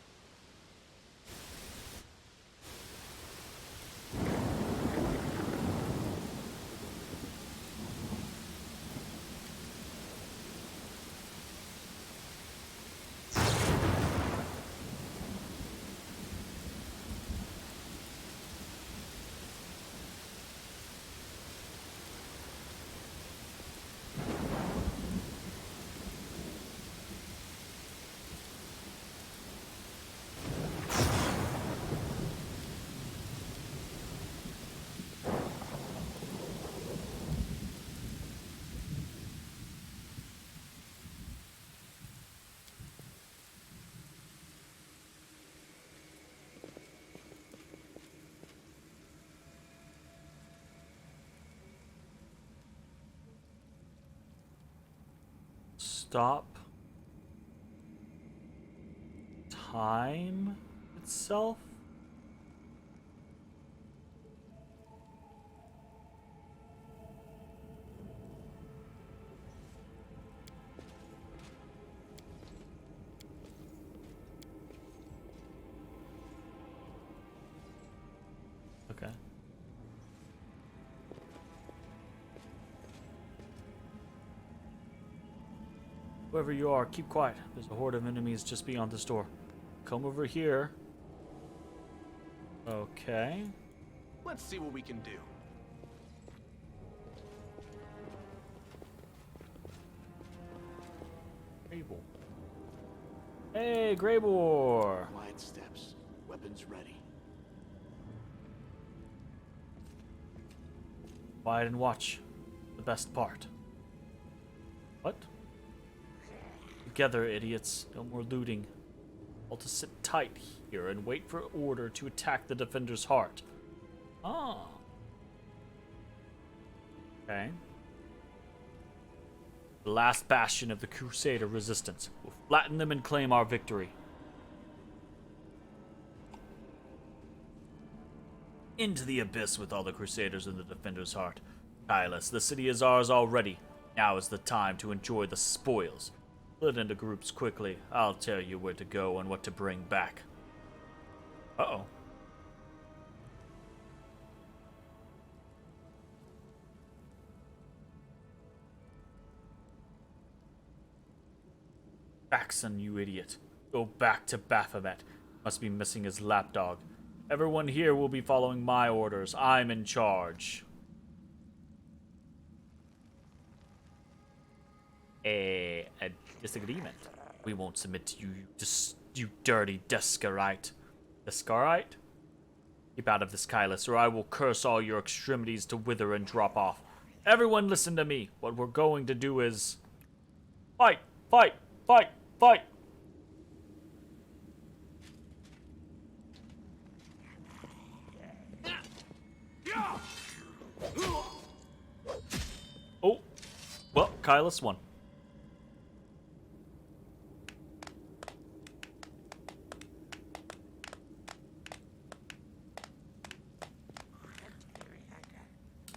Stop time itself? Whoever you are, keep quiet. There's a horde of enemies just beyond this door. Come over here. Okay. Let's see what we can do. Grable. Hey, Grable! Quiet steps. Weapons ready. Quiet and watch. The best part. What? Together, idiots. No more looting. All to sit tight here and wait for order to attack the defender's heart. Ah. Okay. The last bastion of the Crusader resistance. We'll flatten them and claim our victory. Into the abyss with all the Crusaders in the defender's heart. Kylus, the city is ours already. Now is the time to enjoy the spoils. Split into groups quickly. I'll tell you where to go and what to bring back. Uh-oh. Jackson, you idiot. Go back to Baphomet. Must be missing his lapdog. Everyone here will be following my orders. I'm in charge. A disagreement. We won't submit to you, you dirty Descarite. Descarite? Keep out of this, Kylus, or I will curse all your extremities to wither and drop off. Everyone listen to me. What we're going to do is... Fight! Fight! Fight! Fight! Oh. Well, Kylus won.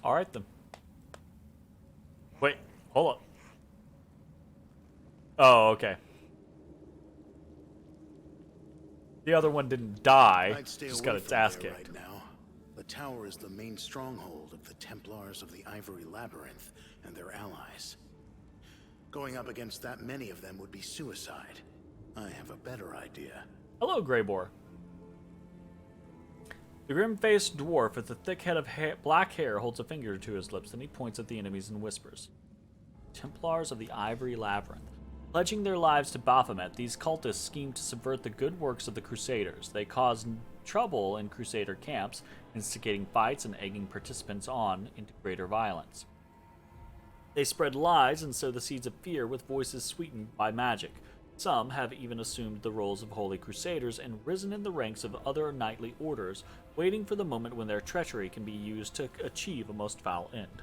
Alright then. Wait, hold up. Oh, okay. The other one didn't die, just got its ass kicked. Right now. The tower is the main stronghold of the Templars of the Ivory Labyrinth and their allies. Going up against that many of them would be suicide. I have a better idea. Hello, Greyboar. The grim-faced dwarf with a thick head of black hair holds a finger to his lips, and he points at the enemies and whispers. Templars of the Ivory Labyrinth. Pledging their lives to Baphomet, these cultists scheme to subvert the good works of the Crusaders. They cause trouble in Crusader camps, instigating fights and egging participants on into greater violence. They spread lies and sow the seeds of fear with voices sweetened by magic. Some have even assumed the roles of holy crusaders and risen in the ranks of other knightly orders, waiting for the moment when their treachery can be used to achieve a most foul end.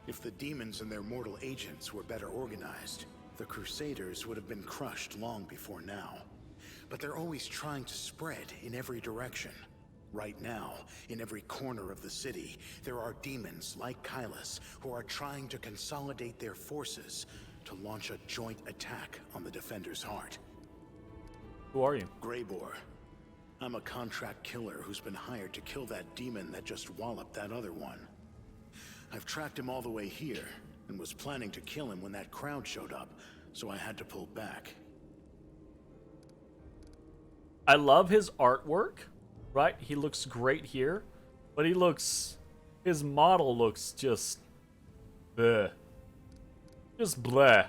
If the demons and their mortal agents were better organized, the Crusaders would have been crushed long before now. But they're always trying to spread in every direction. Right now, in every corner of the city, there are demons like Kylus who are trying to consolidate their forces to launch a joint attack on the Defender's heart. Who are you? Greyboar. I'm a contract killer who's been hired to kill that demon that just walloped that other one. I've tracked him all the way here, and was planning to kill him when that crowd showed up, so I had to pull back. I love his artwork, right? He looks great here, but his model looks just bleh. Just bleh.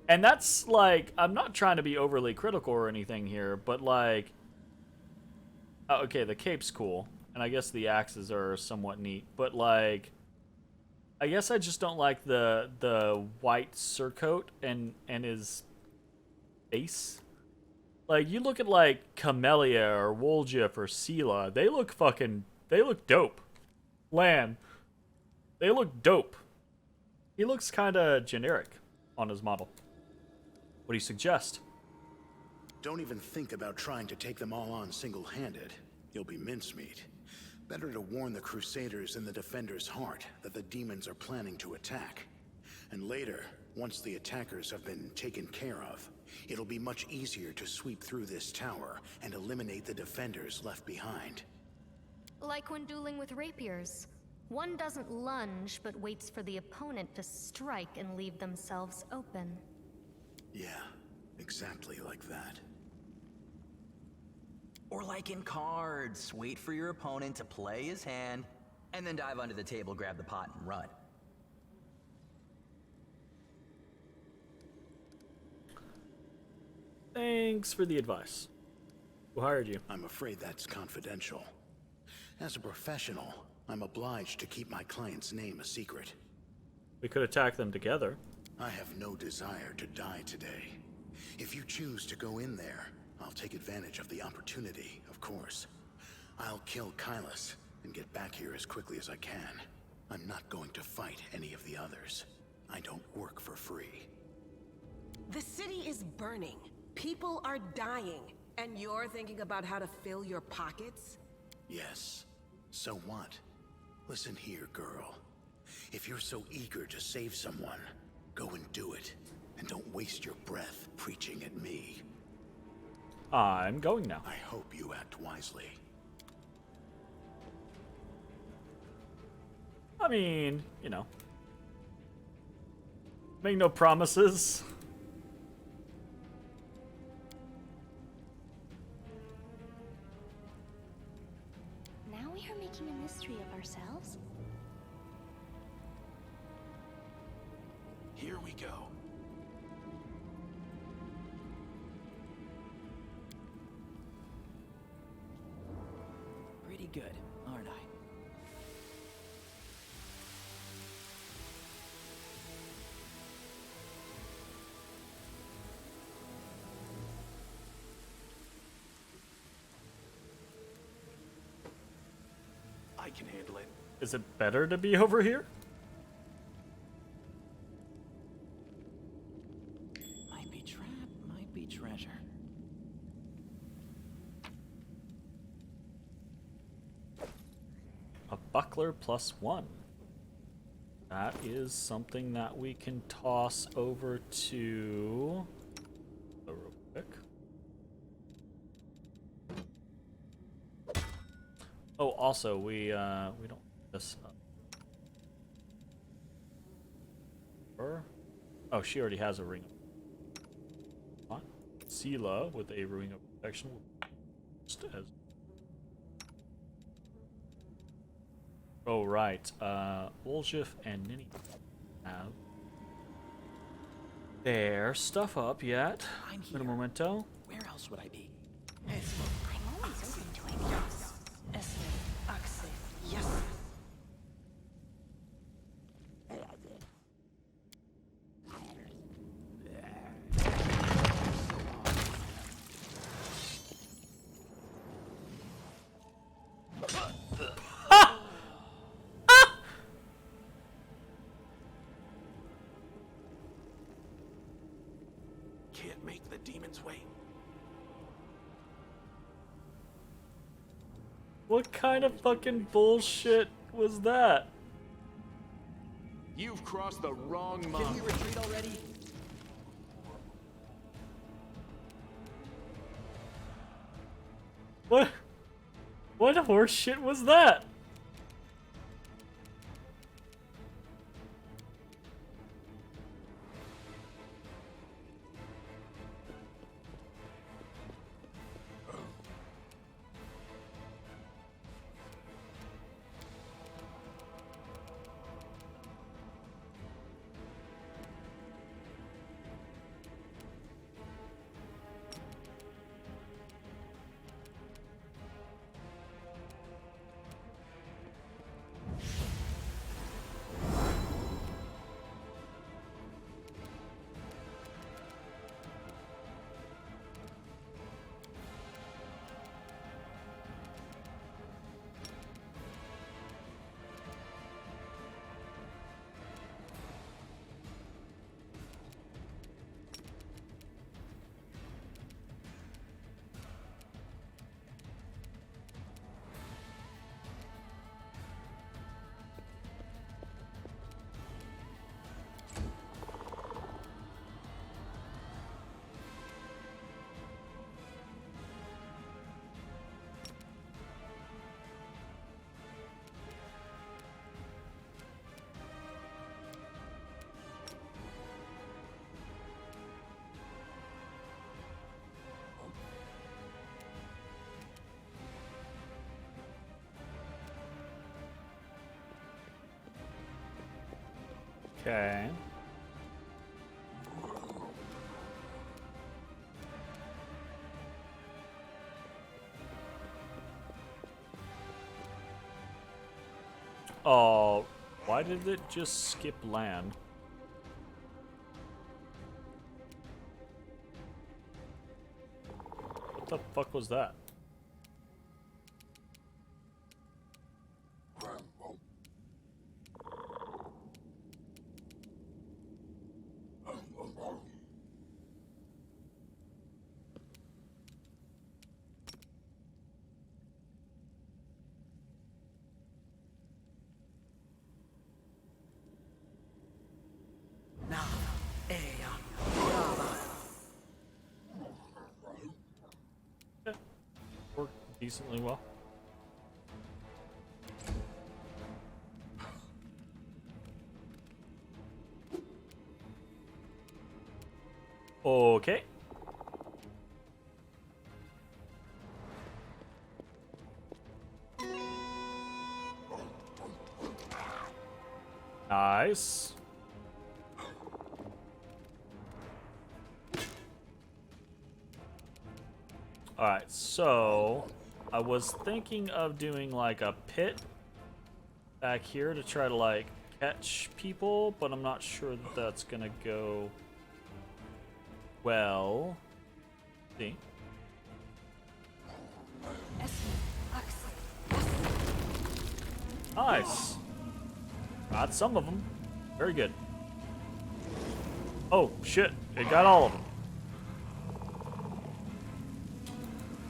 And that's like, I'm not trying to be overly critical or anything here, but like, okay, the cape's cool, and I guess the axes are somewhat neat, but like, I guess I just don't like the white surcoat and his face. Like, you look at like Camellia or Woljif or Sela, they look dope. Lan, they look dope. He looks kind of generic on his model. What do you suggest? Don't even think about trying to take them all on single-handed. You'll be mincemeat. Better to warn the Crusaders in the Defender's heart that the demons are planning to attack. And later, once the attackers have been taken care of, it'll be much easier to sweep through this tower and eliminate the defenders left behind. Like when dueling with rapiers. One doesn't lunge, but waits for the opponent to strike and leave themselves open. Yeah, exactly like that. Or like in cards, wait for your opponent to play his hand, and then dive under the table, grab the pot, and run. Thanks for the advice. Who hired you? I'm afraid that's confidential. As a professional, I'm obliged to keep my client's name a secret. We could attack them together. I have no desire to die today. If you choose to go in there, I'll take advantage of the opportunity, of course. I'll kill Kylus and get back here as quickly as I can. I'm not going to fight any of the others. I don't work for free. The city is burning. People are dying. And you're thinking about how to fill your pockets? Yes. So what? Listen here, girl. If you're so eager to save someone, go and do it. And don't waste your breath preaching at me. I'm going now. I hope you act wisely. I mean, you know. Make no promises. Now we are making a mystery of ourselves. Here we go. Pretty good, aren't I? I can handle it. Is it better to be over here? Might be trap, might be treasure. A buckler +1. That is something that we can toss over to... real quick. Oh, also, we don't this up. Her? Oh, she already has a ring of... Sela with a ring of protection. Just as... Oh, right. Oljif and Nini have their stuff up yet. I'm In a here. momento. Where else would I be? I'm always open to ideas. Yes. Can't make the demons wait. What kind of fucking bullshit was that? You've crossed the wrong Can mark. you retreat already? What horse shit was that? Okay. Oh, why did it just skip land? What the fuck was that? Yeah, worked decently well. Okay. Nice. Alright, so I was thinking of doing like a pit back here to try to like catch people, but I'm not sure that that's gonna go well. See? Nice. Got some of them. Very good. Oh shit! It got all of them.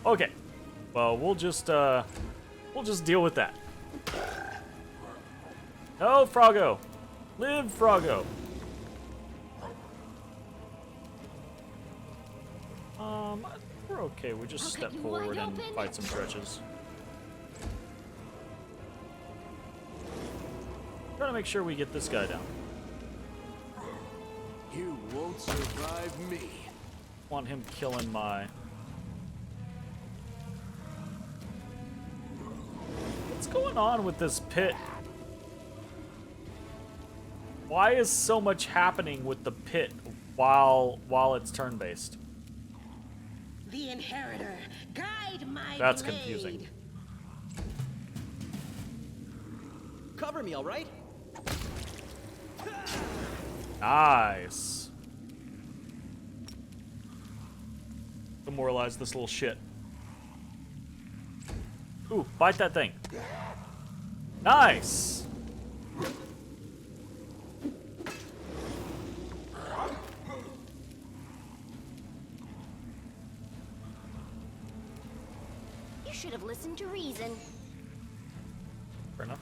Okay. Well, we'll just deal with that. No, Froggo. Live, Froggo. We're okay. We just step forward and fight some stretches. Trying to make sure we get this guy down. You won't survive me. Want him killing my... What's going on with this pit? Why is so much happening with the pit while it's turn-based? The Inheritor, guide my That's blade. confusing. Cover me, all right? Nice. Demoralize this little shit. Ooh, bite that thing. Nice. You should have listened to reason. Fair enough.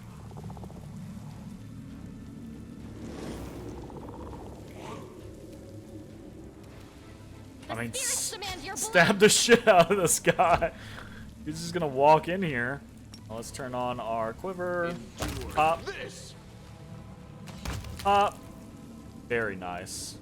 I mean, stab the shit out of this guy. He's just gonna walk in here. Well, let's turn on our quiver. Pop. Pop. Very nice.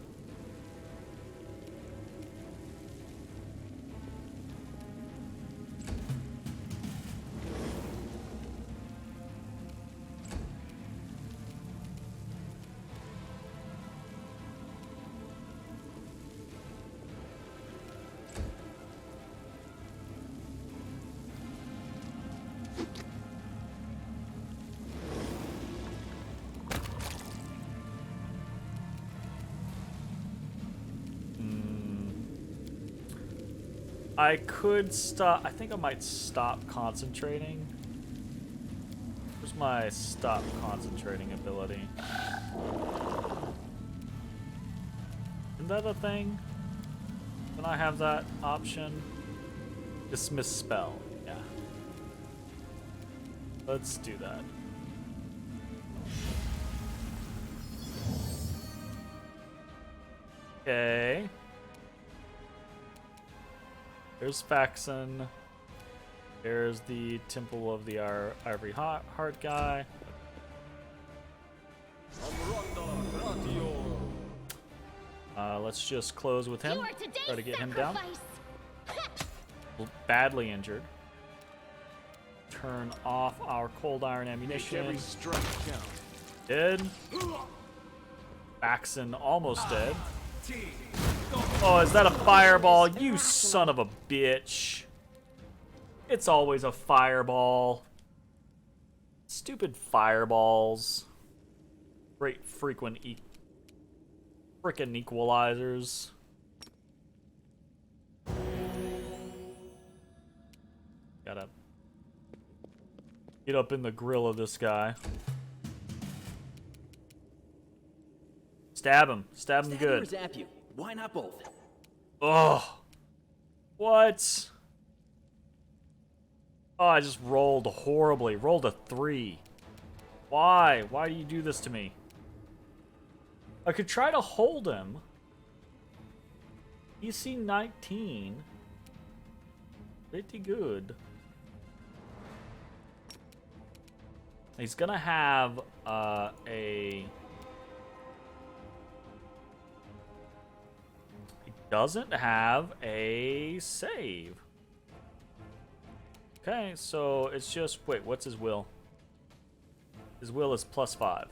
I could stop. I think I might stop concentrating. Where's my stop concentrating ability? Isn't that a thing? Can I have that option? Dismiss spell. Yeah. Let's do that. Okay. There's Faxon. There's the Temple of the Ivory Heart guy. Let's just close with him. Try to get him down. Badly injured. Turn off our cold iron ammunition. Every strike count. Dead. Baxon almost dead. Oh, is that a fireball? You son of a bitch. It's always a fireball. Stupid fireballs. Great frequent frickin' equalizers. Gotta get up in the grill of this guy. Stab him. Stab him good. Or zap you. Why not both? Ugh. What? Oh, I just rolled horribly. Rolled a 3. Why? Why do you do this to me? I could try to hold him. EC 19. Pretty good. He's gonna have a... He doesn't have a save. Okay, so it's just... Wait, what's his will? His will is +5.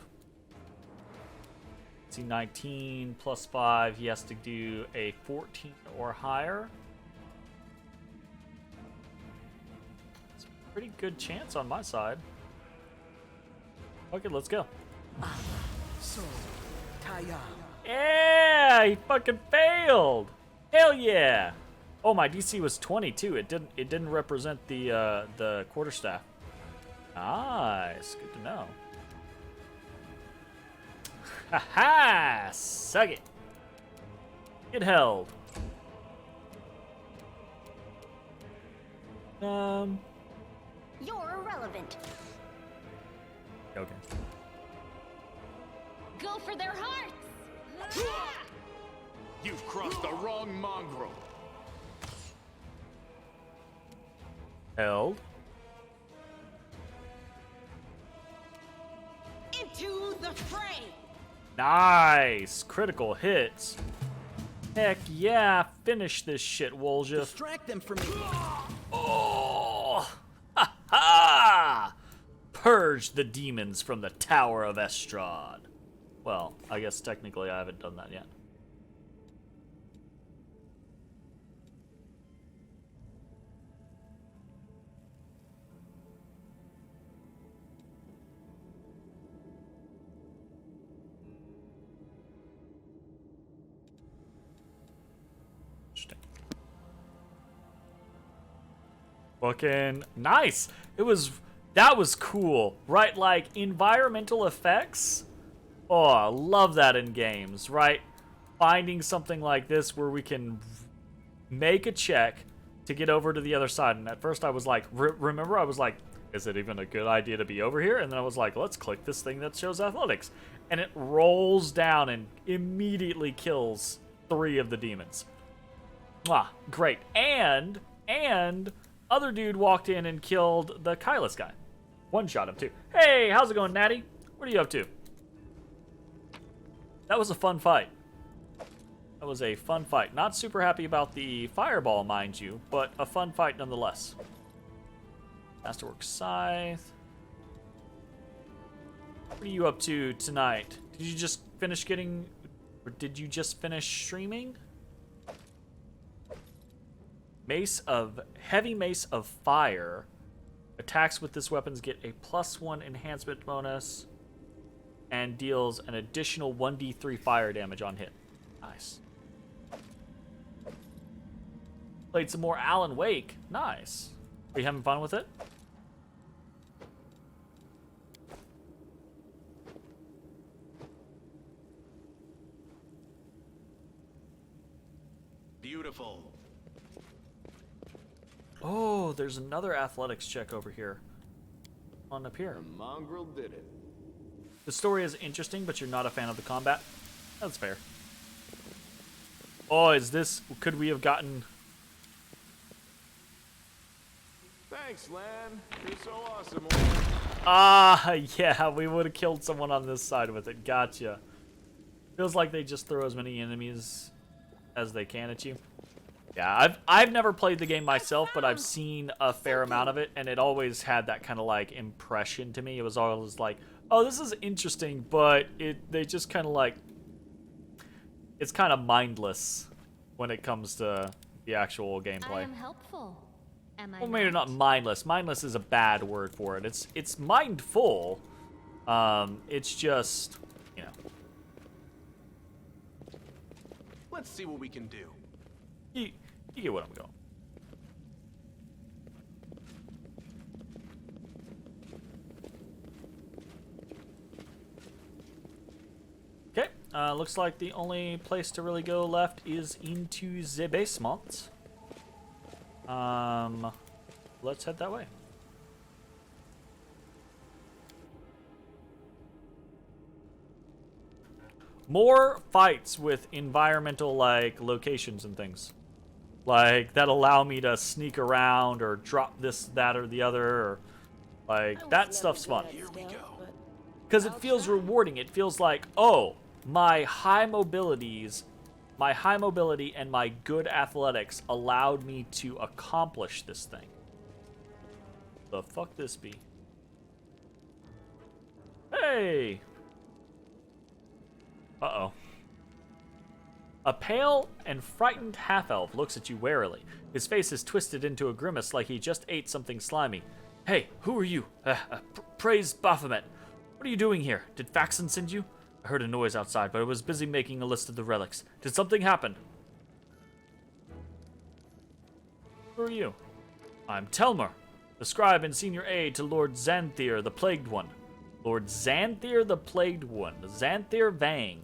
See, 19 +5. He has to do a 14 or higher. It's a pretty good chance on my side. Okay, let's go. So, Taya. Yeah, he fucking failed. Hell yeah. Oh, my DC was 22. It didn't represent the quarterstaff. Nice. Good to know. Ha-ha! Suck it. Get held. You're irrelevant. Okay. Go for their hearts! You've crossed the wrong mongrel. Held. Into the fray! Nice. Critical hits. Heck yeah. Finish this shit, Wolja. Distract them from me. Oh! Ha ha! Purge the demons from the Tower of Estrad. Well, I guess technically I haven't done that yet. Interesting. Fucking nice. That was cool, right? Like environmental effects. Oh, I love that in games, right? Finding something like this where we can make a check to get over to the other side. And at first I was like, remember I was like, is it even a good idea to be over here? And then I was like, let's click this thing that shows athletics. And it rolls down and immediately kills 3 of the demons. Mwah, great. And other dude walked in and killed the Kylus guy. One-shot him too. Hey, how's it going, Natty? What are you up to? That was a fun fight. That was a fun fight. Not super happy about the fireball, mind you, but a fun fight nonetheless. Masterwork Scythe. What are you up to tonight? Did you just finish getting... Or did you just finish streaming? Heavy Mace of Fire. Attacks with this weapons get a +1 enhancement bonus. And deals an additional 1d3 fire damage on hit. Nice. Played some more Alan Wake. Nice. Are you having fun with it? Beautiful. Oh, there's another athletics check over here. On up here. The mongrel did it. The story is interesting, but you're not a fan of the combat. That's fair. Oh, could we have gotten... Thanks, Lan. You're so awesome. Ah, yeah, we would have killed someone on this side with it. Gotcha. Feels like they just throw as many enemies as they can at you. Yeah, I've never played the game myself, but I've seen a fair amount of it, and it always had that kind of like impression to me. It was always like, oh, this is interesting, but they just kind of like it's kind of mindless when it comes to the actual I gameplay. am helpful. Am I Well, maybe not mindless. Mindless is a bad word for it. It's mindful. It's just, you know. Let's see what we can do. You get what I'm going. Okay, looks like the only place to really go left is into the basement. Let's head that way. More fights with environmental, like, locations and things. Like, that allow me to sneak around or drop this, that, or the other. Or, like, that stuff's fun. Here we go. Because it feels rewarding. It feels like, oh, my high mobility and my good athletics allowed me to accomplish this thing. The fuck this be? Hey! Uh-oh. A pale and frightened half-elf looks at you warily. His face is twisted into a grimace like he just ate something slimy. Hey, who are you? Praise Baphomet. What are you doing here? Did Faxon send you? I heard a noise outside, but I was busy making a list of the relics. Did something happen? Who are you? I'm Tamer, the scribe and senior aide to Lord Xanthir, the Plagued One. Lord Xanthir, the Plagued One. Xanthir Vang,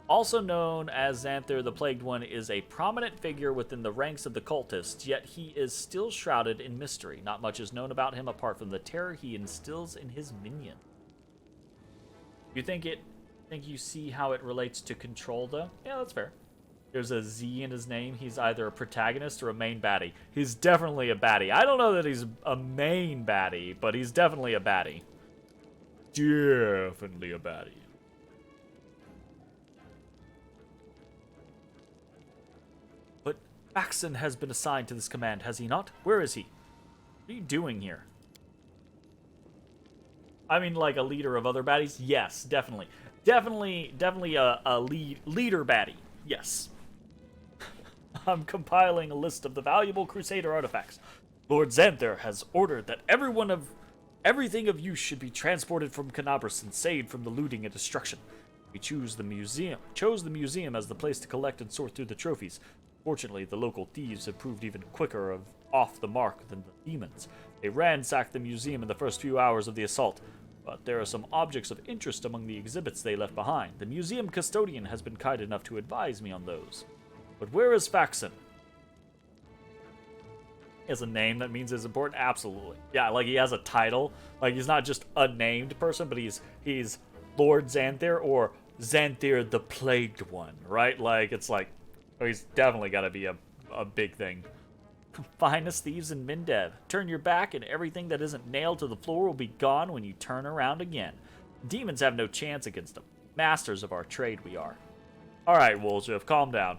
also known as Xanthir, the Plagued One, is a prominent figure within the ranks of the cultists, yet he is still shrouded in mystery. Not much is known about him apart from the terror he instills in his minion. You think you see how it relates to control, though? Yeah, that's fair. There's a Z in his name. He's either a protagonist or a main baddie. He's definitely a baddie. I don't know that he's a main baddie, but he's definitely a baddie. Definitely a baddie. But Faxon has been assigned to this command, has he not? Where is he? What are you doing here? I mean, like a leader of other baddies? Yes, definitely. Definitely a leader baddie. Yes. I'm compiling a list of the valuable Crusader artifacts. Lord Xanthir has ordered that everything of use should be transported from Canabras and saved from the looting and destruction. We chose the museum as the place to collect and sort through the trophies. Fortunately, the local thieves have proved even quicker off the mark than the demons. They ransacked the museum in the first few hours of the assault. But there are some objects of interest among the exhibits they left behind. The museum custodian has been kind enough to advise me on those. But where is Faxon? He has a name that means it's important? Absolutely. Yeah, like he has a title. Like he's not just a named person, but he's Lord Xanthir or Xanthir the Plagued One, right? Like, it's like, oh, he's definitely got to be a big thing. Finest thieves in Mindev. Turn your back and everything that isn't nailed to the floor will be gone when you turn around again. Demons have no chance against them. Masters of our trade we are. Alright, Wolsjeff, calm down.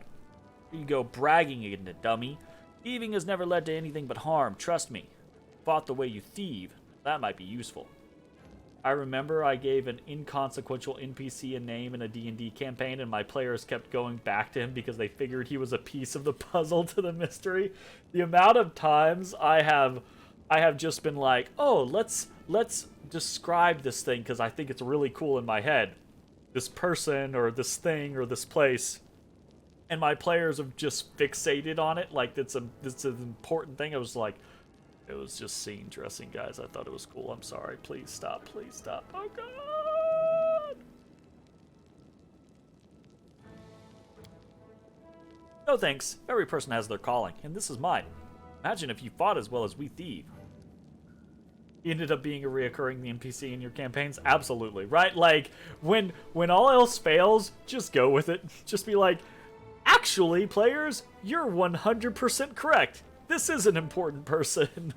Here you go bragging again, dummy. Thieving has never led to anything but harm, trust me. Fought the way you thieve. That might be useful. I remember I gave an inconsequential NPC a name in a D&D campaign, and my players kept going back to him because they figured he was a piece of the puzzle to the mystery. The amount of times I have just been like, oh, let's describe this thing because I think it's really cool in my head. This person or this thing or this place. And my players have just fixated on it like it's an important thing. It was just scene dressing, guys. I thought it was cool. I'm sorry. Please stop. Please stop. Oh, God. No thanks. Every person has their calling, and this is mine. Imagine if you fought as well as we thieve. He ended up being a reoccurring NPC in your campaigns? Absolutely. Right? Like, when all else fails, just go with it. Just be like, actually, players, you're 100% correct. This is an important person.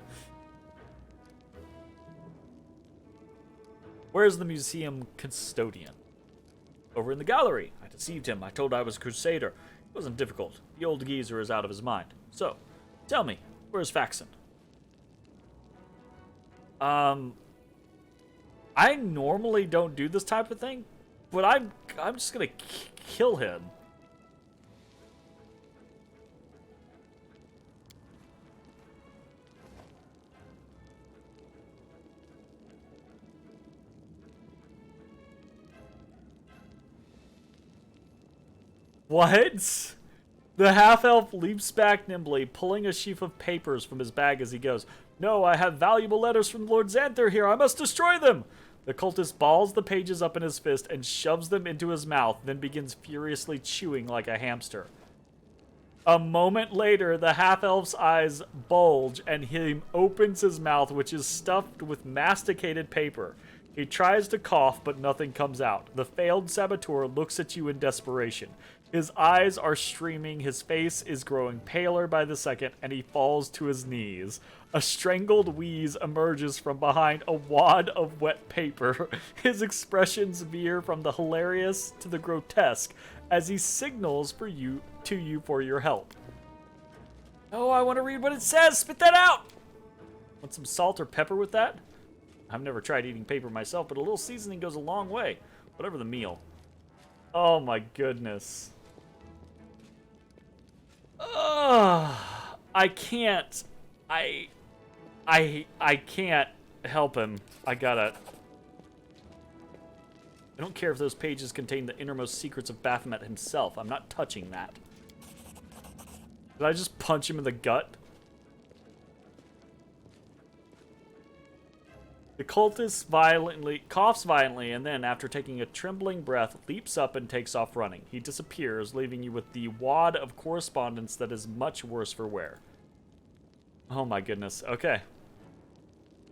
Where's the museum custodian? Over in the gallery. I deceived him. I told I was a crusader. It wasn't difficult. The old geezer is out of his mind. So, tell me, where's Faxon? I normally don't do this type of thing, but I'm just gonna kill him. What? The half-elf leaps back nimbly, pulling a sheaf of papers from his bag as he goes. No, I have valuable letters from Lord Xanther here. I must destroy them! The cultist balls the pages up in his fist and shoves them into his mouth, then begins furiously chewing like a hamster. A moment later, the half-elf's eyes bulge and he opens his mouth, which is stuffed with masticated paper. He tries to cough, but nothing comes out. The failed saboteur looks at you in desperation. His eyes are streaming, his face is growing paler by the second, and he falls to his knees. A strangled wheeze emerges from behind a wad of wet paper. His expressions veer from the hilarious to the grotesque as he signals for you for your help. Oh, I want to read what it says. Spit that out. Want some salt or pepper with that? I've never tried eating paper myself, but a little seasoning goes a long way. Whatever the meal. Oh my goodness. I can't. I can't help him. I don't care if those pages contain the innermost secrets of Baphomet himself. I'm not touching that. Did I just punch him in the gut? The cultist coughs violently, and then, after taking a trembling breath, leaps up and takes off running. He disappears, leaving you with the wad of correspondence that is much worse for wear. Oh my goodness. Okay.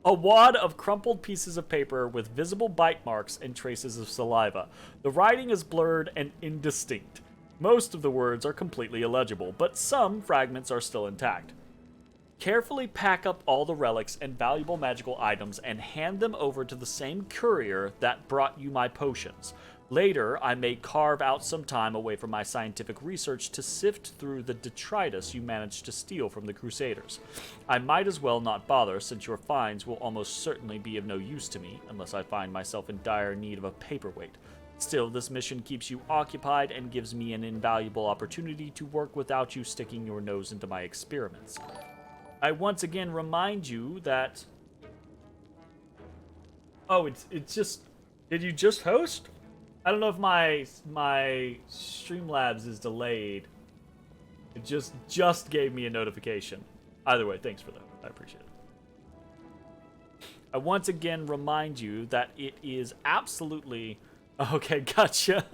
A wad of crumpled pieces of paper with visible bite marks and traces of saliva. The writing is blurred and indistinct. Most of the words are completely illegible, but some fragments are still intact. Carefully pack up all the relics and valuable magical items and hand them over to the same courier that brought you my potions. Later, I may carve out some time away from my scientific research to sift through the detritus you managed to steal from the Crusaders. I might as well not bother, since your finds will almost certainly be of no use to me, unless I find myself in dire need of a paperweight. Still, this mission keeps you occupied and gives me an invaluable opportunity to work without you sticking your nose into my experiments. I once again remind you that... Oh, it's just... Did you just host? I don't know if my Streamlabs is delayed. It just gave me a notification. Either way, thanks for that. I appreciate it. I once again remind you that it is absolutely... Okay, gotcha.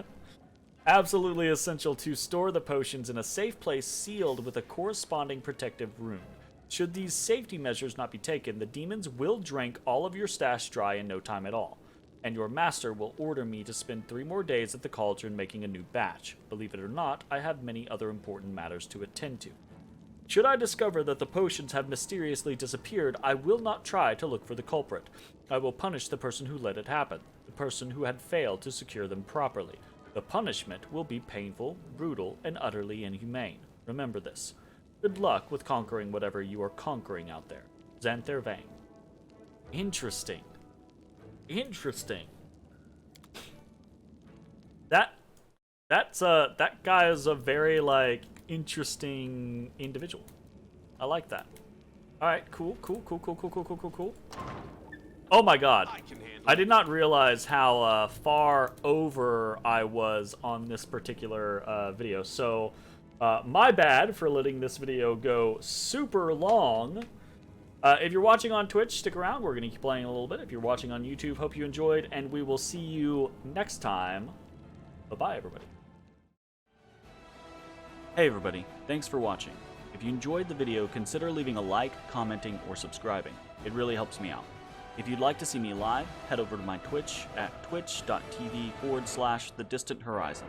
Absolutely essential to store the potions in a safe place sealed with a corresponding protective rune. Should these safety measures not be taken, the demons will drink all of your stash dry in no time at all. And your master will order me to spend 3 more days at the cauldron making a new batch. Believe it or not, I have many other important matters to attend to. Should I discover that the potions have mysteriously disappeared, I will not try to look for the culprit. I will punish the person who let it happen, the person who had failed to secure them properly. The punishment will be painful, brutal, and utterly inhumane. Remember this. Good luck with conquering whatever you are conquering out there. Xanther Vang. Interesting. Interesting. That guy is a very, like, interesting individual. I like that. Alright, cool. Oh my god. I did not realize how far over I was on this particular video. So, my bad for letting this video go super long. If you're watching on Twitch, stick around. We're going to keep playing a little bit. If you're watching on YouTube, hope you enjoyed, and we will see you next time. Bye-bye, everybody. Hey, everybody. Thanks for watching. If you enjoyed the video, consider leaving a like, commenting, or subscribing. It really helps me out. If you'd like to see me live, head over to my Twitch at twitch.tv/thedistanthorizon.